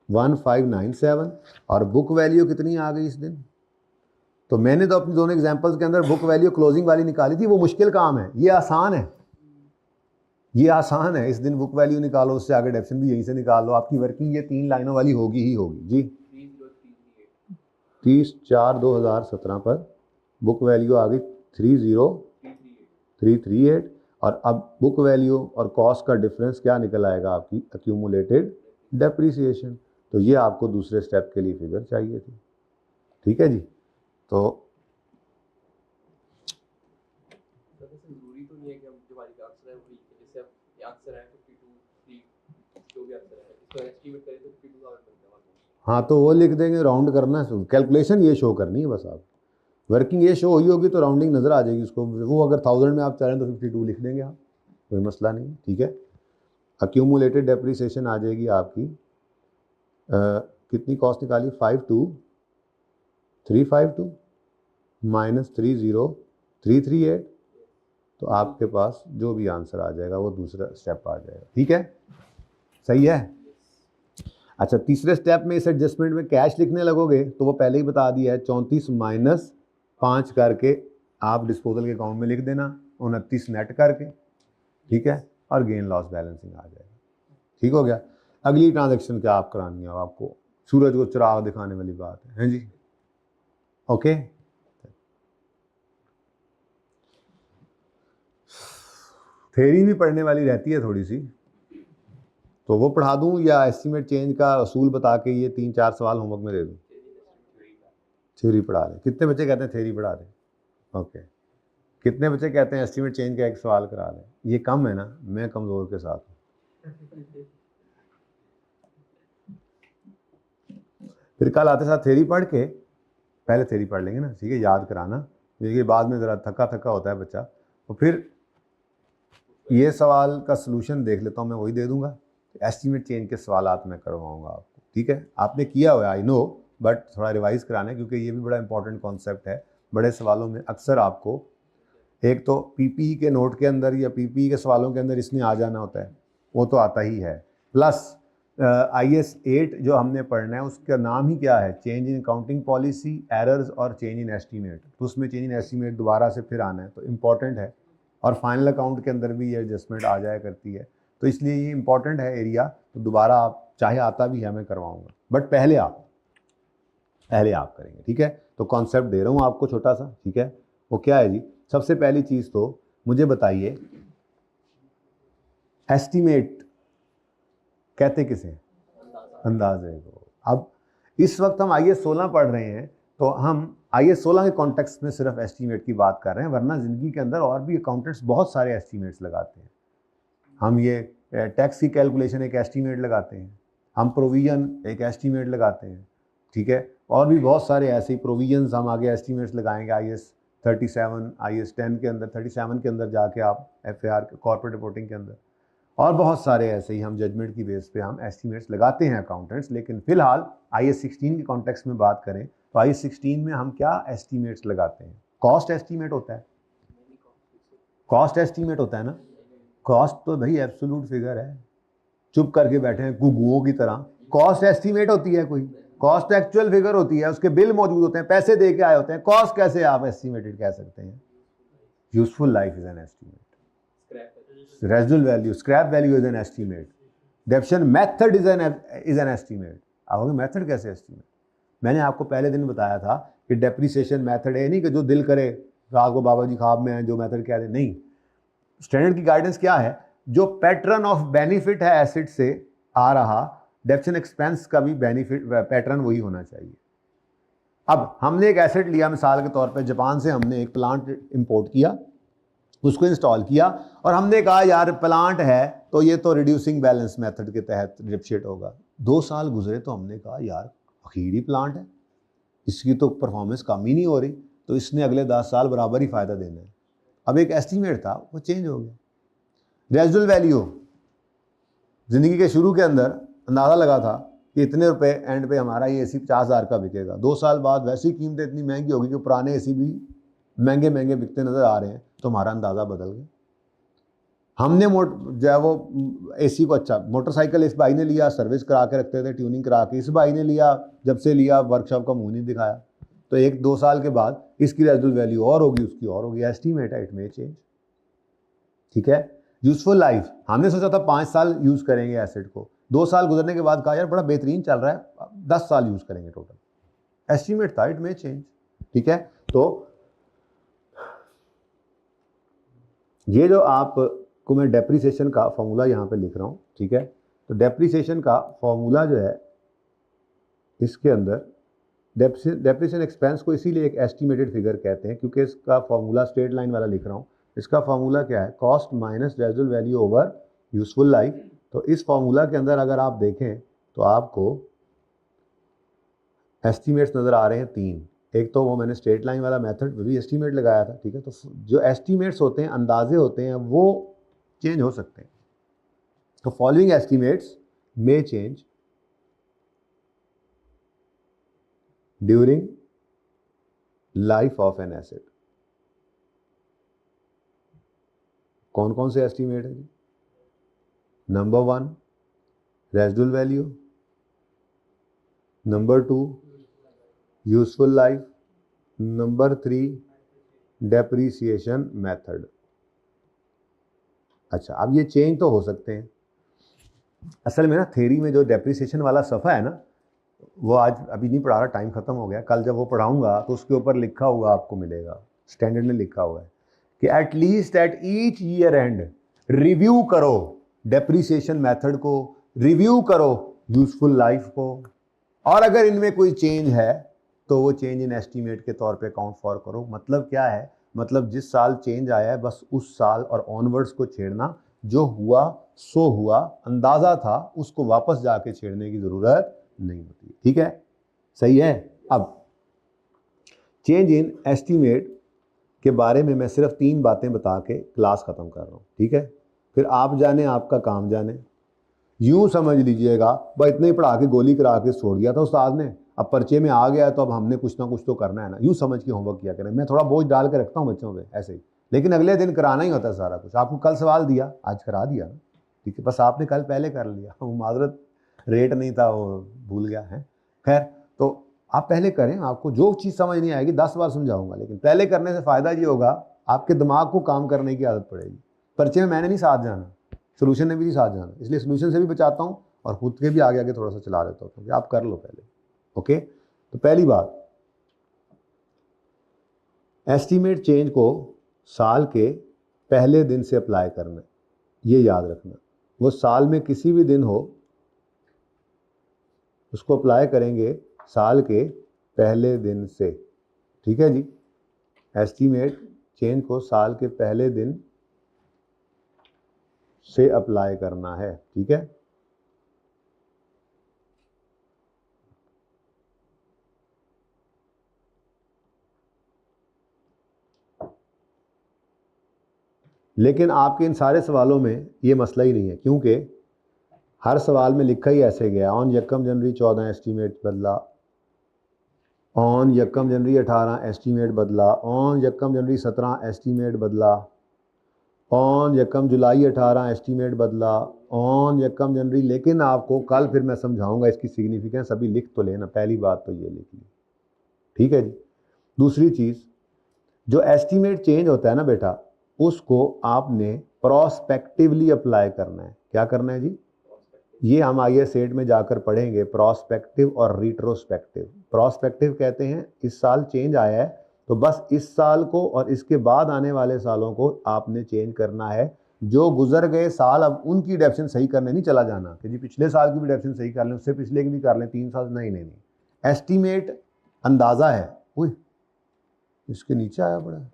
1597। और बुक वैल्यू कितनी आ गई इस दिन, तो मैंने तो अपनी दोनों एग्जांपल्स के अंदर बुक वैल्यू क्लोजिंग वाली निकाली थी, वो मुश्किल काम है, ये आसान है, ये आसान है। इस दिन बुक वैल्यू निकालो, उससे आगे डेफिनेशन भी यहीं से निकाल लो, आपकी वर्किंग ये 3 लाइनों वाली होगी ही होगी जी। 30/4/2017 पर बुक वैल्यू आ गई 30338। और अब बुक वैल्यू और कॉस्ट का डिफरेंस क्या निकल आएगा, आपकी अक्यूमुलेटेड डेप्रीसिएशन। तो ये आपको दूसरे स्टेप के लिए फिगर चाहिए थी, ठीक है जी। तो जरूरी तो नहीं है कि हम जो हमारी आंसर है वही, जैसे अब आंसर है 52 जो भी आंसर है इसको एस्टीमेट करें तो 52,000 बनता है। हाँ तो वो लिख देंगे, राउंड करना है, कैलकुलेशन ये शो करनी है बस। आप वर्किंग ये शो हुई होगी तो राउंडिंग नज़र आ जाएगी उसको। वो अगर 1000 में आप चाहें तो 52 लिख देंगे आप, कोई मसला नहीं, ठीक है। अक्यूमुलेटेड डेप्रिसिएशन आ जाएगी आपकी कितनी कॉस्ट निकाली, 52352 माइनस 30338, तो आपके पास जो भी आंसर आ जाएगा वो दूसरा स्टेप आ जाएगा, ठीक है, सही है। अच्छा, तीसरे स्टेप में इस एडजस्टमेंट में कैश लिखने लगोगे तो वो पहले ही बता दिया है, 34 माइनस 5 करके आप डिस्पोजल के अकाउंट में लिख देना, 29 नेट करके, ठीक है, और गेन लॉस बैलेंसिंग आ जाएगा, ठीक हो गया। अगली ट्रांजैक्शन क्या आप करानी है, आपको सूरज को चिराग दिखाने वाली बात है जी, ओके। थ्योरी भी पढ़ने वाली रहती है थोड़ी सी, तो वो पढ़ा दूं या एस्टीमेट चेंज का असूल बता के ये 3-4 सवाल होमवर्क में दे दूं? थ्योरी पढ़ा दें। कितने बच्चे कहते हैं थ्योरी पढ़ा दें? ओके। कितने बच्चे कहते हैं एस्टीमेट चेंज का एक सवाल करा दें? ये कम है ना, मैं कमज़ोर के साथ हूँ। फिर कल आते साथ थ्योरी पढ़ के, पहले थ्योरी पढ़ लेंगे ना, ठीक है, याद कराना, क्योंकि बाद में ज़रा थका थका होता है बच्चा, तो फिर ये सवाल का सलूशन देख लेता हूँ मैं, वही दे दूंगा। एस्टीमेट चेंज के सवालात मैं करवाऊंगा आपको, ठीक है। आपने किया हुआ है आई नो, बट थोड़ा रिवाइज कराना है, क्योंकि ये भी बड़ा इंपॉर्टेंट कॉन्सेप्ट है। बड़े सवालों में अक्सर आपको एक तो पीपीई के नोट के अंदर या पीपीई के सवालों के अंदर इसमें आ जाना होता है, वो तो आता ही है, प्लस IAS 8 जो हमने पढ़ना है उसका नाम ही क्या है, change in accounting policy, errors और चेंज इन एस्टीमेट, तो उसमें चेंज इन एस्टीमेट दोबारा से फिर आना है, तो इम्पॉर्टेंट है। और फाइनल अकाउंट के अंदर भी ये एडजस्टमेंट आ जाया करती है, तो इसलिए ये इंपॉर्टेंट है एरिया, तो दोबारा आप चाहे आता भी है मैं करवाऊंगा, बट पहले आप करेंगे, ठीक है। तो कॉन्सेप्ट दे रहा हूँ आपको छोटा सा, ठीक है। वो क्या है जी, सबसे पहली चीज़ तो मुझे बताइए, एस्टीमेट कहते किसे? अंदाजे को। अब इस वक्त हम IAS 16 पढ़ रहे हैं, तो हम IAS 16 के कॉन्टेक्स्ट में सिर्फ एस्टीमेट की बात कर रहे हैं, वरना ज़िंदगी के अंदर और भी अकाउंटेंट्स बहुत सारे एस्टीमेट्स लगाते हैं। हम ये टैक्स की कैलकुलेशन एक एस्टीमेट लगाते हैं, हम प्रोविज़न एक एस्टीमेट लगाते हैं, ठीक है, और भी बहुत सारे ऐसे ही प्रोविजंस हम आगे एस्टीमेट्स लगाएंगे। IAS 37, IAS 10 के अंदर, 37 के अंदर जाके आप FAR कॉर्पोरेट रिपोर्टिंग के अंदर, और बहुत सारे ऐसे ही हम जजमेंट की बेस पे हम एस्टीमेट्स लगाते हैं अकाउंटेंट्स। लेकिन फिलहाल IAS 16 के कॉन्टेक्स्ट में बात करें तो IAS 16 में हम क्या एस्टीमेट्स लगाते हैं? कॉस्ट एस्टीमेट होता है, कॉस्ट एस्टीमेट होता है ना। कॉस्ट तो भाई एब्सोल्यूट फिगर है, चुप करके बैठे हैं गुगुओं की तरह। कॉस्ट एस्टीमेट होती है कोई? कॉस्ट एक्चुअल फिगर होती है, उसके बिल मौजूद होते हैं, पैसे दे के आए होते हैं। कॉस्ट कैसे आप एस्टीमेटेड कह सकते हैं? Useful life is an estimate, residual value, scrap value is an estimate, डेप्शन method is an estimate. आओगे मेथड कैसे एस्टीमेट? मैंने आपको पहले दिन बताया था कि डेप्रिसिएशन मेथड है नहीं कि जो दिल करे रात को बाबा जी ख्वाब में है जो मेथड कह दे, नहीं। स्टैंडर्ड की गाइडेंस क्या है? जो पैटर्न ऑफ बेनिफिट है एसेट से आ रहा, डेप्शन एक्सपेंस का भी बेनिफिट पैटर्न वही होना चाहिए। अब हमने एक एसेट लिया, मिसाल के तौर पे जापान से हमने एक प्लांट इंपोर्ट किया, उसको इंस्टॉल किया, और हमने कहा यार प्लांट है तो ये तो रिड्यूसिंग बैलेंस मेथड के तहत डिप्रिशिएट होगा। 2 साल गुजरे तो हमने कहा यार आखिरी प्लांट है, इसकी तो परफॉर्मेंस कम ही नहीं हो रही, तो इसने अगले 10 साल बराबर ही फ़ायदा देना है। अब एक एस्टीमेट था वो चेंज हो गया। रेजिडुअल वैल्यू, ज़िंदगी के शुरू के अंदर अंदाज़ा लगा था कि इतने रुपए एंड पे हमारा ये AC 50,000 का बिकेगा। 2 साल बाद वैसी कीमतें इतनी महंगी होगी कि पुराने AC भी महंगे महंगे बिकते नज़र आ रहे हैं, तो हमारा अंदाज़ा बदल गया। हमने जो है वो AC को, अच्छा मोटरसाइकिल इस भाई ने लिया, सर्विस करा के रखते थे, ट्यूनिंग करा के, इस भाई ने लिया, जब से लिया वर्कशॉप का मुँह नहीं दिखाया, तो 1-2 साल के बाद इसकी रेजिडुअल वैल्यू और होगी, उसकी और होगी। एस्टीमेट है, इट मे चेंज, ठीक है। यूजफुल लाइफ, हमने सोचा था 5 साल यूज़ करेंगे एसेट को, 2 साल गुजरने के बाद कहा यार बड़ा बेहतरीन चल रहा है, 10 साल यूज़ करेंगे टोटल। एस्टीमेट था, इट मे चेंज, ठीक है। तो ये जो आपको मैं डेप्रिसिएशन का फॉर्मूला यहाँ पे लिख रहा हूँ, ठीक है। तो डेप्रिसिएशन का फॉर्मूला जो है, इसके अंदर डेप्रिसिएशन एक्सपेंस को इसीलिए एक एस्टीमेटेड फिगर कहते हैं, क्योंकि इसका फॉर्मूला स्ट्रेट लाइन वाला लिख रहा हूँ। इसका फॉर्मूला क्या है? Cost minus residual value over useful life. तो इस फॉर्मूला के अंदर अगर आप देखें तो आपको एस्टीमेट्स नज़र आ रहे हैं 3। एक तो वो मैंने स्ट्रेट लाइन वाला मेथड भी एस्टीमेट लगाया था, ठीक है। तो जो एस्टीमेट्स होते हैं, अंदाजे होते हैं, वो चेंज हो सकते हैं। तो following estimates may change during life of an asset. कौन कौन से एस्टिमेट है जी? Number 1 residual value, number 2 useful life, number 3 depreciation method. अच्छा, अब ये चेंज तो हो सकते हैं। असल में ना थ्योरी में जो डेप्रीसिएशन वाला सफ़ा है ना, वो आज अभी नहीं पढ़ा रहा, टाइम खत्म हो गया। कल जब वो पढ़ाऊंगा तो उसके ऊपर लिखा हुआ आपको मिलेगा, स्टैंडर्ड में लिखा हुआ है कि at least at each year and review करो डेप्रीसिएशन मेथड को, रिव्यू करो यूजफुल लाइफ को, और अगर इनमें कोई चेंज है तो वो चेंज इन एस्टीमेट के तौर पे काउंट फॉर करो। मतलब क्या है? मतलब जिस साल चेंज आया है बस उस साल और ऑनवर्ड्स को छेड़ना, जो हुआ सो हुआ, अंदाजा था, उसको वापस जाके छेड़ने की जरूरत नहीं होती। ठीक है, सही है। अब चेंज इन एस्टीमेट के बारे में मैं सिर्फ 3 बातें बता के क्लास खत्म कर रहा हूँ। ठीक है, फिर आप जाने आपका काम जाने। यूं समझ लीजिएगा भाई इतने ही पढ़ा के गोली करा के छोड़ दिया था उस्ताद ने, अब पर्चे में आ गया तो अब हमने कुछ ना कुछ तो करना है ना, यूं समझ के होमवर्क किया करें। मैं थोड़ा बोझ डाल के रखता हूँ बच्चों पे ऐसे ही, लेकिन अगले दिन कराना ही होता है सारा कुछ। आपको कल सवाल दिया, आज करा दिया ना, ठीक है, बस आपने कल पहले कर लिया, वो माजरत रेट नहीं था, वो भूल गया है। खैर, तो आप पहले करें, आपको जो चीज़ समझ नहीं आएगी 10 बार समझाऊंगा, लेकिन पहले करने से फ़ायदा ये होगा आपके दिमाग को काम करने की आदत पड़ेगी। पर्चे में मैंने नहीं साथ जाना, सोल्यूशन ने भी नहीं साथ जाना, इसलिए सोल्यूशन से भी बचाता हूँ और खुद के भी आगे आगे थोड़ा सा चला देता हूँ, क्योंकि आप कर लो पहले। ओके, तो पहली बात, एस्टीमेट चेंज को साल के पहले दिन से अप्लाई करना है, ये याद रखना। वो साल में किसी भी दिन हो, उसको अप्लाई करेंगे साल के पहले दिन से। ठीक है जी, एस्टीमेट चेंज को साल के पहले दिन से अप्लाई करना है। ठीक है, लेकिन आपके इन सारे सवालों में ये मसला ही नहीं है, क्योंकि हर सवाल में लिखा ही ऐसे गया, ऑन यकम जनवरी 14 एस्टीमेट बदला, ऑन यकम जनवरी 18 एस्टीमेट बदला, ऑन यकम जनवरी 17 एस्टीमेट बदला, ऑन यकम जुलाई 18 एस्टीमेट बदला, ऑन यकम जनवरी। लेकिन आपको कल फिर मैं समझाऊंगा इसकी सिग्निफिकेंस, अभी लिख तो लेना, पहली बात तो ये लिख ली। ठीक है जी। दूसरी चीज़, जो एस्टीमेट चेंज होता है ना बेटा, उसको आपने प्रोस्पेक्टिवली अप्लाई करना है। क्या करना है जी? ये हम आईए सेट में जाकर पढ़ेंगे, प्रोस्पेक्टिव और रिट्रोस्पेक्टिव। प्रोस्पेक्टिव कहते हैं इस साल चेंज आया है तो बस इस साल को और इसके बाद आने वाले सालों को आपने चेंज करना है। जो गुजर गए साल, अब उनकी डेफिनेशन सही करने नहीं चला जाना कि जी पिछले साल की भी डेफिनेशन सही कर लें, उससे पिछले की भी कर लें, 3 साल, नहीं नहीं नहीं। एस्टीमेट अंदाज़ा है। उई, इसके नीचे आया पड़ा है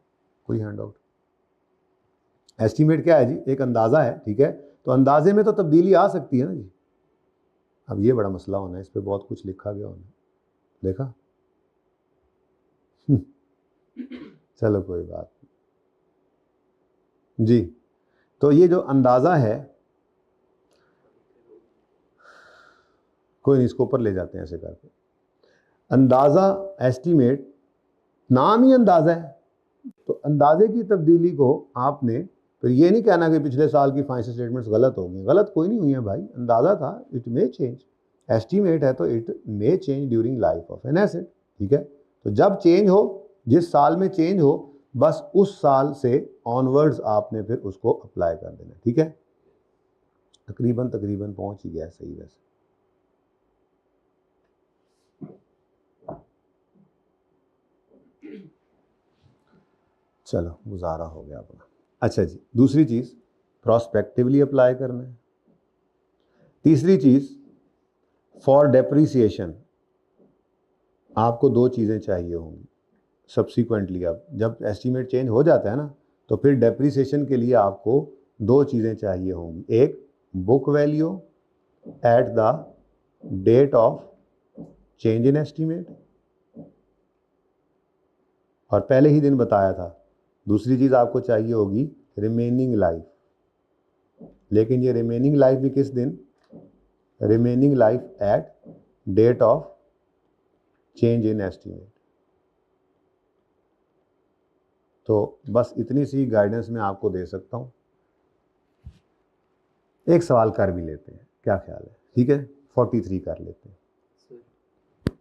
कोई हैंड आउट। एस्टीमेट क्या है जी? एक अंदाज़ा है। ठीक है, तो अंदाजे में तो तब्दीली आ सकती है ना जी। अब ये बड़ा मसला होना है, इस पर बहुत कुछ लिखा गया होना, देखा? चलो कोई बात नहीं जी। तो ये जो अंदाज़ा है, कोई नहीं, इसको ऊपर ले जाते हैं ऐसे करके। अंदाज़ा, एस्टीमेट, नाम ही अंदाज़ा है, तो अंदाजे की तब्दीली को आपने फिर ये नहीं कहना कि पिछले साल की फाइनेंशियल स्टेटमेंट्स गलत हो गई। गलत कोई नहीं हुई है भाई, अंदाज़ा था, इट मे चेंज। एस्टीमेट है तो it may change during life of an asset. ठीक है, तो जब चेंज हो, जिस साल में चेंज हो, बस उस साल से ऑनवर्ड्स आपने फिर उसको अप्लाई कर देना। ठीक है, तकरीबन तकरीबन पहुंच ही गया सही वैसे। चलो गुजारा हो गया अपना। अच्छा जी, दूसरी चीज़ प्रोस्पेक्टिवली अप्लाई करना है। तीसरी चीज़, फॉर डेप्रीसिएशन आपको 2 चीज़ें चाहिए होंगी सब्सिक्वेंटली। अब जब एस्टीमेट चेंज हो जाता है ना, तो फिर डेप्रीसिएशन के लिए आपको 2 चीज़ें चाहिए होंगी। एक, book value at the date of change in estimate, और पहले ही दिन बताया था। दूसरी चीज़ आपको चाहिए होगी रिमेनिंग लाइफ। लेकिन ये रिमेनिंग लाइफ भी किस दिन, remaining life at date of change in estimate. तो बस इतनी सी गाइडेंस मैं आपको दे सकता हूँ। एक सवाल कर भी लेते हैं, क्या ख्याल है? ठीक है, 43 कर लेते हैं।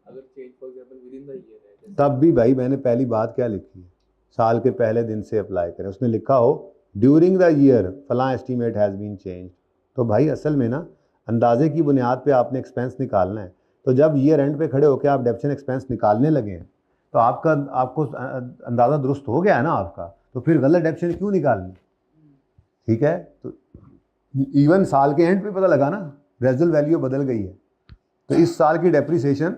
अगर change for example with in the year है,
तब भी भाई मैंने पहली बात क्या लिखी है, साल के पहले दिन से अप्लाई करें। उसने लिखा हो ड्यूरिंग द ईयर फला एस्टीमेट हैज़ बीन चेंज। तो भाई असल में ना अंदाजे की बुनियाद पे आपने एक्सपेंस निकालना है। तो जब ईयर एंड पे खड़े होकर आप डेप्शन एक्सपेंस निकालने लगे हैं तो आपको अंदाज़ा दुरुस्त हो गया है ना आपका, तो फिर गलत डेप्शन क्यों निकालनी? ठीक है, तो इवन साल के एंड पे पता लगा ना रेजिडुअल वैल्यू बदल गई है, तो इस साल की डेप्रिसिएशन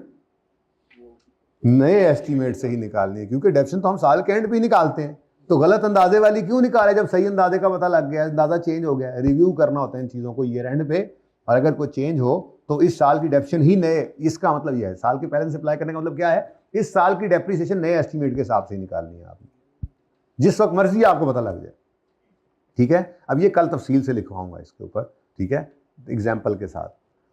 नए एस्टीमेट से ही निकालनी है, क्योंकि डेप्शन तो हम साल के एंड पे ही निकालते हैं। तो गलत अंदाजे वाली क्यों निकाले जब सही अंदाजे का पता लग गया, अंदाजा चेंज हो गया। रिव्यू करना होता है इन चीज़ों को ईयर एंड पे, और अगर कोई चेंज हो तो इस साल की डेप्शन ही नए, इसका मतलब यह है साल के पहले से अप्लाई करने का मतलब क्या है, इस साल की डेप्रिसिएशन नए एस्टीमेट के हिसाब से निकालनी है आपने, जिस वक्त मर्जी आपको पता लग जाए। ठीक है, अब ये कल तफसील से लिखवाऊंगा इसके ऊपर, ठीक है, एग्जाम्पल के साथ।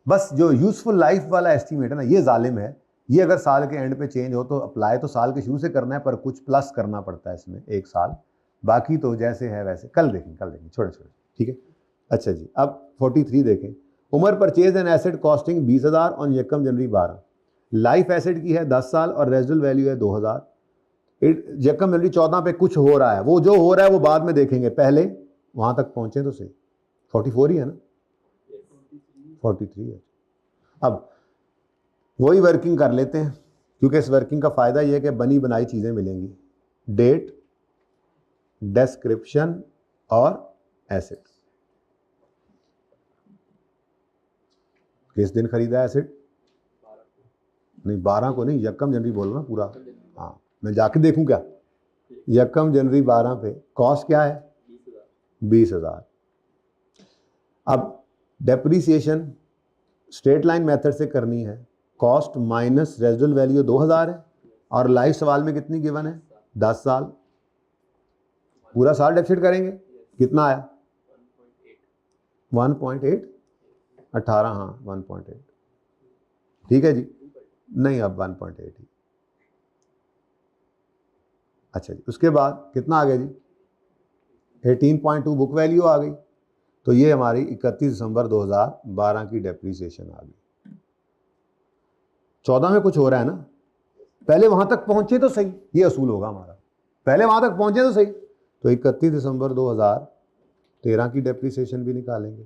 बस जो यूजफुल लाइफ वाला एस्टीमेट है ना, ये जालिम है। ये अगर साल के एंड पे चेंज हो तो अप्लाई तो साल के शुरू से करना है, पर कुछ प्लस करना पड़ता है इसमें एक साल, बाकी तो जैसे है वैसे। कल देखें छोटे छोटे, ठीक है। अच्छा जी, अब 43 देखें। Umar purchase an asset costing 20,000 on यकम जनवरी 12। लाइफ एसेट की है 10 साल और रेजिडुअल वैल्यू है 2,000। यकम जनवरी 14 पे कुछ हो रहा है, वो जो हो रहा है वो बाद में देखेंगे, पहले वहां तक पहुंचे तो सही। 44 ही है ना, 43 है। अब वही वर्किंग कर लेते हैं, क्योंकि इस वर्किंग का फायदा यह है कि बनी बनाई चीजें मिलेंगी। डेट, डिस्क्रिप्शन और एसेट। किस दिन खरीदा एसेट? नहीं 12 को नहीं, यकम जनवरी बोल रहा हूं पूरा। हाँ, मैं जाके देखूं क्या? यकम जनवरी 12 पे। कॉस्ट क्या है? 20,000। अब डेप्रीसिएशन स्ट्रेट लाइन मेथड से करनी है। कॉस्ट माइनस रेजिडुअल वैल्यू 2,000 है, और लाइफ सवाल में कितनी गिवन है? 10 साल। पूरा साल डेप्सिट करेंगे, कितना आया? 1.8, 18, हाँ 1.8। ठीक है जी, नहीं अब 1.8 ही। अच्छा जी, उसके बाद कितना आ गया जी? 18.2 बुक वैल्यू आ गई। तो ये हमारी 31 दिसंबर 2012 की डेप्रीसिएशन आ गई। 14 में कुछ हो रहा है ना, पहले वहां तक पहुंचे तो सही, ये असूल होगा हमारा, पहले वहां तक पहुंचे तो सही। तो 31 दिसंबर 2013 की डेप्रीसिएशन भी निकालेंगे।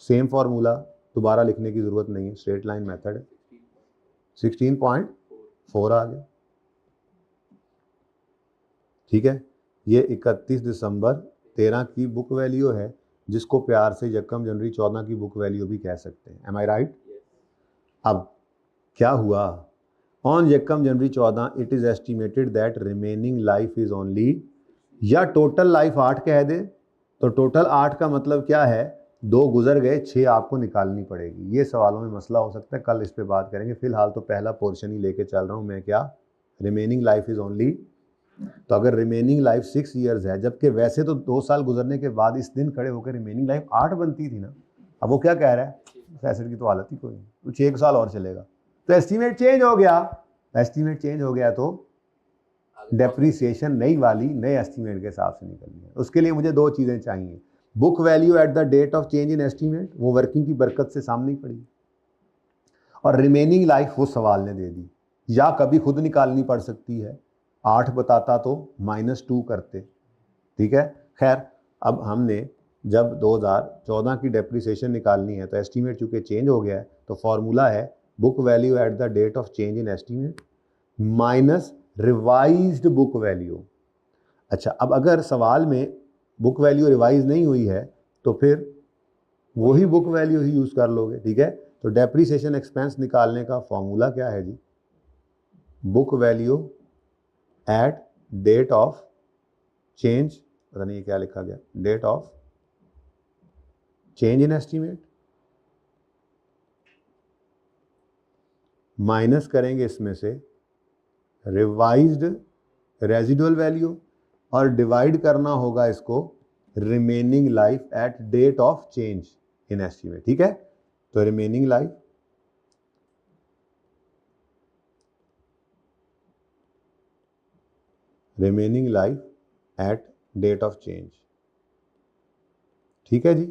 सेम फॉर्मूला, दोबारा लिखने की जरूरत नहीं है, स्ट्रेट लाइन मेथड है। 16.4 आ गया। ठीक है, ये 31 दिसंबर 13 की बुक वैल्यू है, जिसको प्यार से यकम जनवरी 14 की बुक वैल्यू भी कह सकते हैं। एम आई राइट? अब क्या हुआ? ऑन यकम जनवरी 14 it is estimated that remaining life is only, या टोटल लाइफ 8 कह दे तो टोटल 8 का मतलब क्या है? 2 गुजर गए, 6 आपको निकालनी पड़ेगी। ये सवालों में मसला हो सकता है, कल इस पे बात करेंगे। फिलहाल तो पहला पोर्शन ही लेके चल रहा हूं मैं। क्या रिमेनिंग लाइफ इज ओनली? तो अगर रिमेनिंग लाइफ 6 ईयर्स है, जबकि वैसे तो 2 साल गुजरने के बाद इस दिन खड़े होकर रिमेनिंग लाइफ 8 बनती थी ना, अब वो क्या कह रहा है? एसेट की तो हालत ही कोई नहीं, कुछ 1 साल और चलेगा। तो एस्टीमेट चेंज हो गया। एस्टीमेट चेंज हो गया तो डेप्रीसिएशन नई वाली नए एस्टीमेट के हिसाब से निकलनी है। उसके लिए मुझे 2 चीज़ें चाहिए। Book value at the date of change in estimate, वो वर्किंग की बरकत से सामने ही पड़ी, और रिमेनिंग लाइफ वो सवाल ने दे दी, या कभी खुद निकालनी पड़ सकती है। 8 बताता तो -2 करते। ठीक है, खैर अब हमने जब 2014 की डेप्रीसिएशन निकालनी है तो एस्टीमेट चूंकि चेंज हो गया है, तो फॉर्मूला है book value at the date of change in estimate minus revised book value. अच्छा, अब अगर सवाल में बुक वैल्यू रिवाइज नहीं हुई है तो फिर वही बुक वैल्यू ही यूज कर लोगे। ठीक है, तो डेप्रीसिएशन एक्सपेंस निकालने का फॉर्मूला क्या है जी? Book value at date of change, पता नहीं क्या लिखा गया, date of change in estimate, minus करेंगे इसमें से रिवाइज्ड रेजिडुअल वैल्यू, और डिवाइड करना होगा इसको remaining life at date of change in estimate, ठीक है। तो remaining life at date of change, ठीक है जी।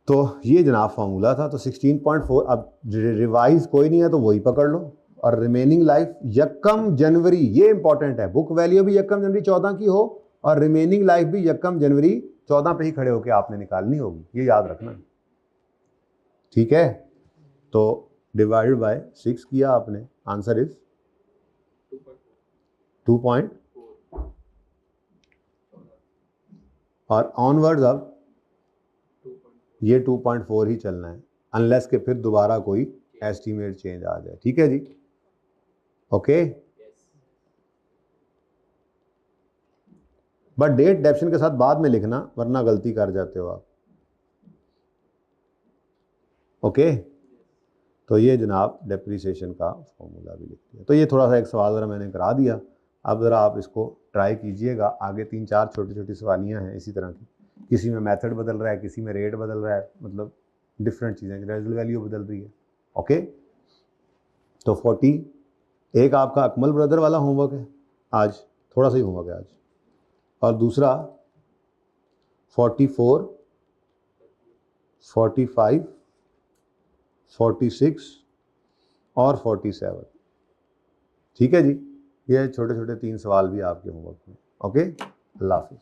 तो ये जनाब फार्मूला था। तो 16.4, अब रिवाइज कोई नहीं है तो वही पकड़ लो। और रिमेनिंग लाइफ यकम जनवरी, ये इंपॉर्टेंट है, बुक वैल्यू भी यकम जनवरी 14 की हो और रिमेनिंग लाइफ भी यकम जनवरी 14 पे ही खड़े होकर आपने निकालनी होगी, ये याद रखना, ठीक है। तो डिवाइडेड बाय 6 किया आपने, आंसर इज 2. और ऑनवर्ड्स अब ये 2.4 ही चलना है, अनलेस के फिर दोबारा कोई एस्टीमेट चेंज आ जाए, ठीक है जी। ओके, बट डेट डेप्शन के साथ बाद में लिखना, वरना गलती कर जाते हो आप। ओके, तो ये जनाब डेप्रिसिएशन का फॉर्मूला भी लिख दिया। तो ये थोड़ा सा एक सवाल ज़रा मैंने करा दिया, अब ज़रा आप इसको ट्राई कीजिएगा। आगे 3-4 छोटी छोटी सवालियाँ हैं इसी तरह की, किसी में मेथड बदल रहा है, किसी में रेट बदल रहा है, मतलब डिफरेंट चीज़ें, रेजल वैल्यू बदल रही है। ओके, तो 40 एक आपका अकमल ब्रदर वाला होमवर्क है आज, थोड़ा सा ही होमवर्क है आज, और दूसरा 44, 45, 46 और 47, ठीक है जी। ये छोटे छोटे 3 सवाल भी आपके होमवर्क में। ओके, अल्लाह हाफिज़।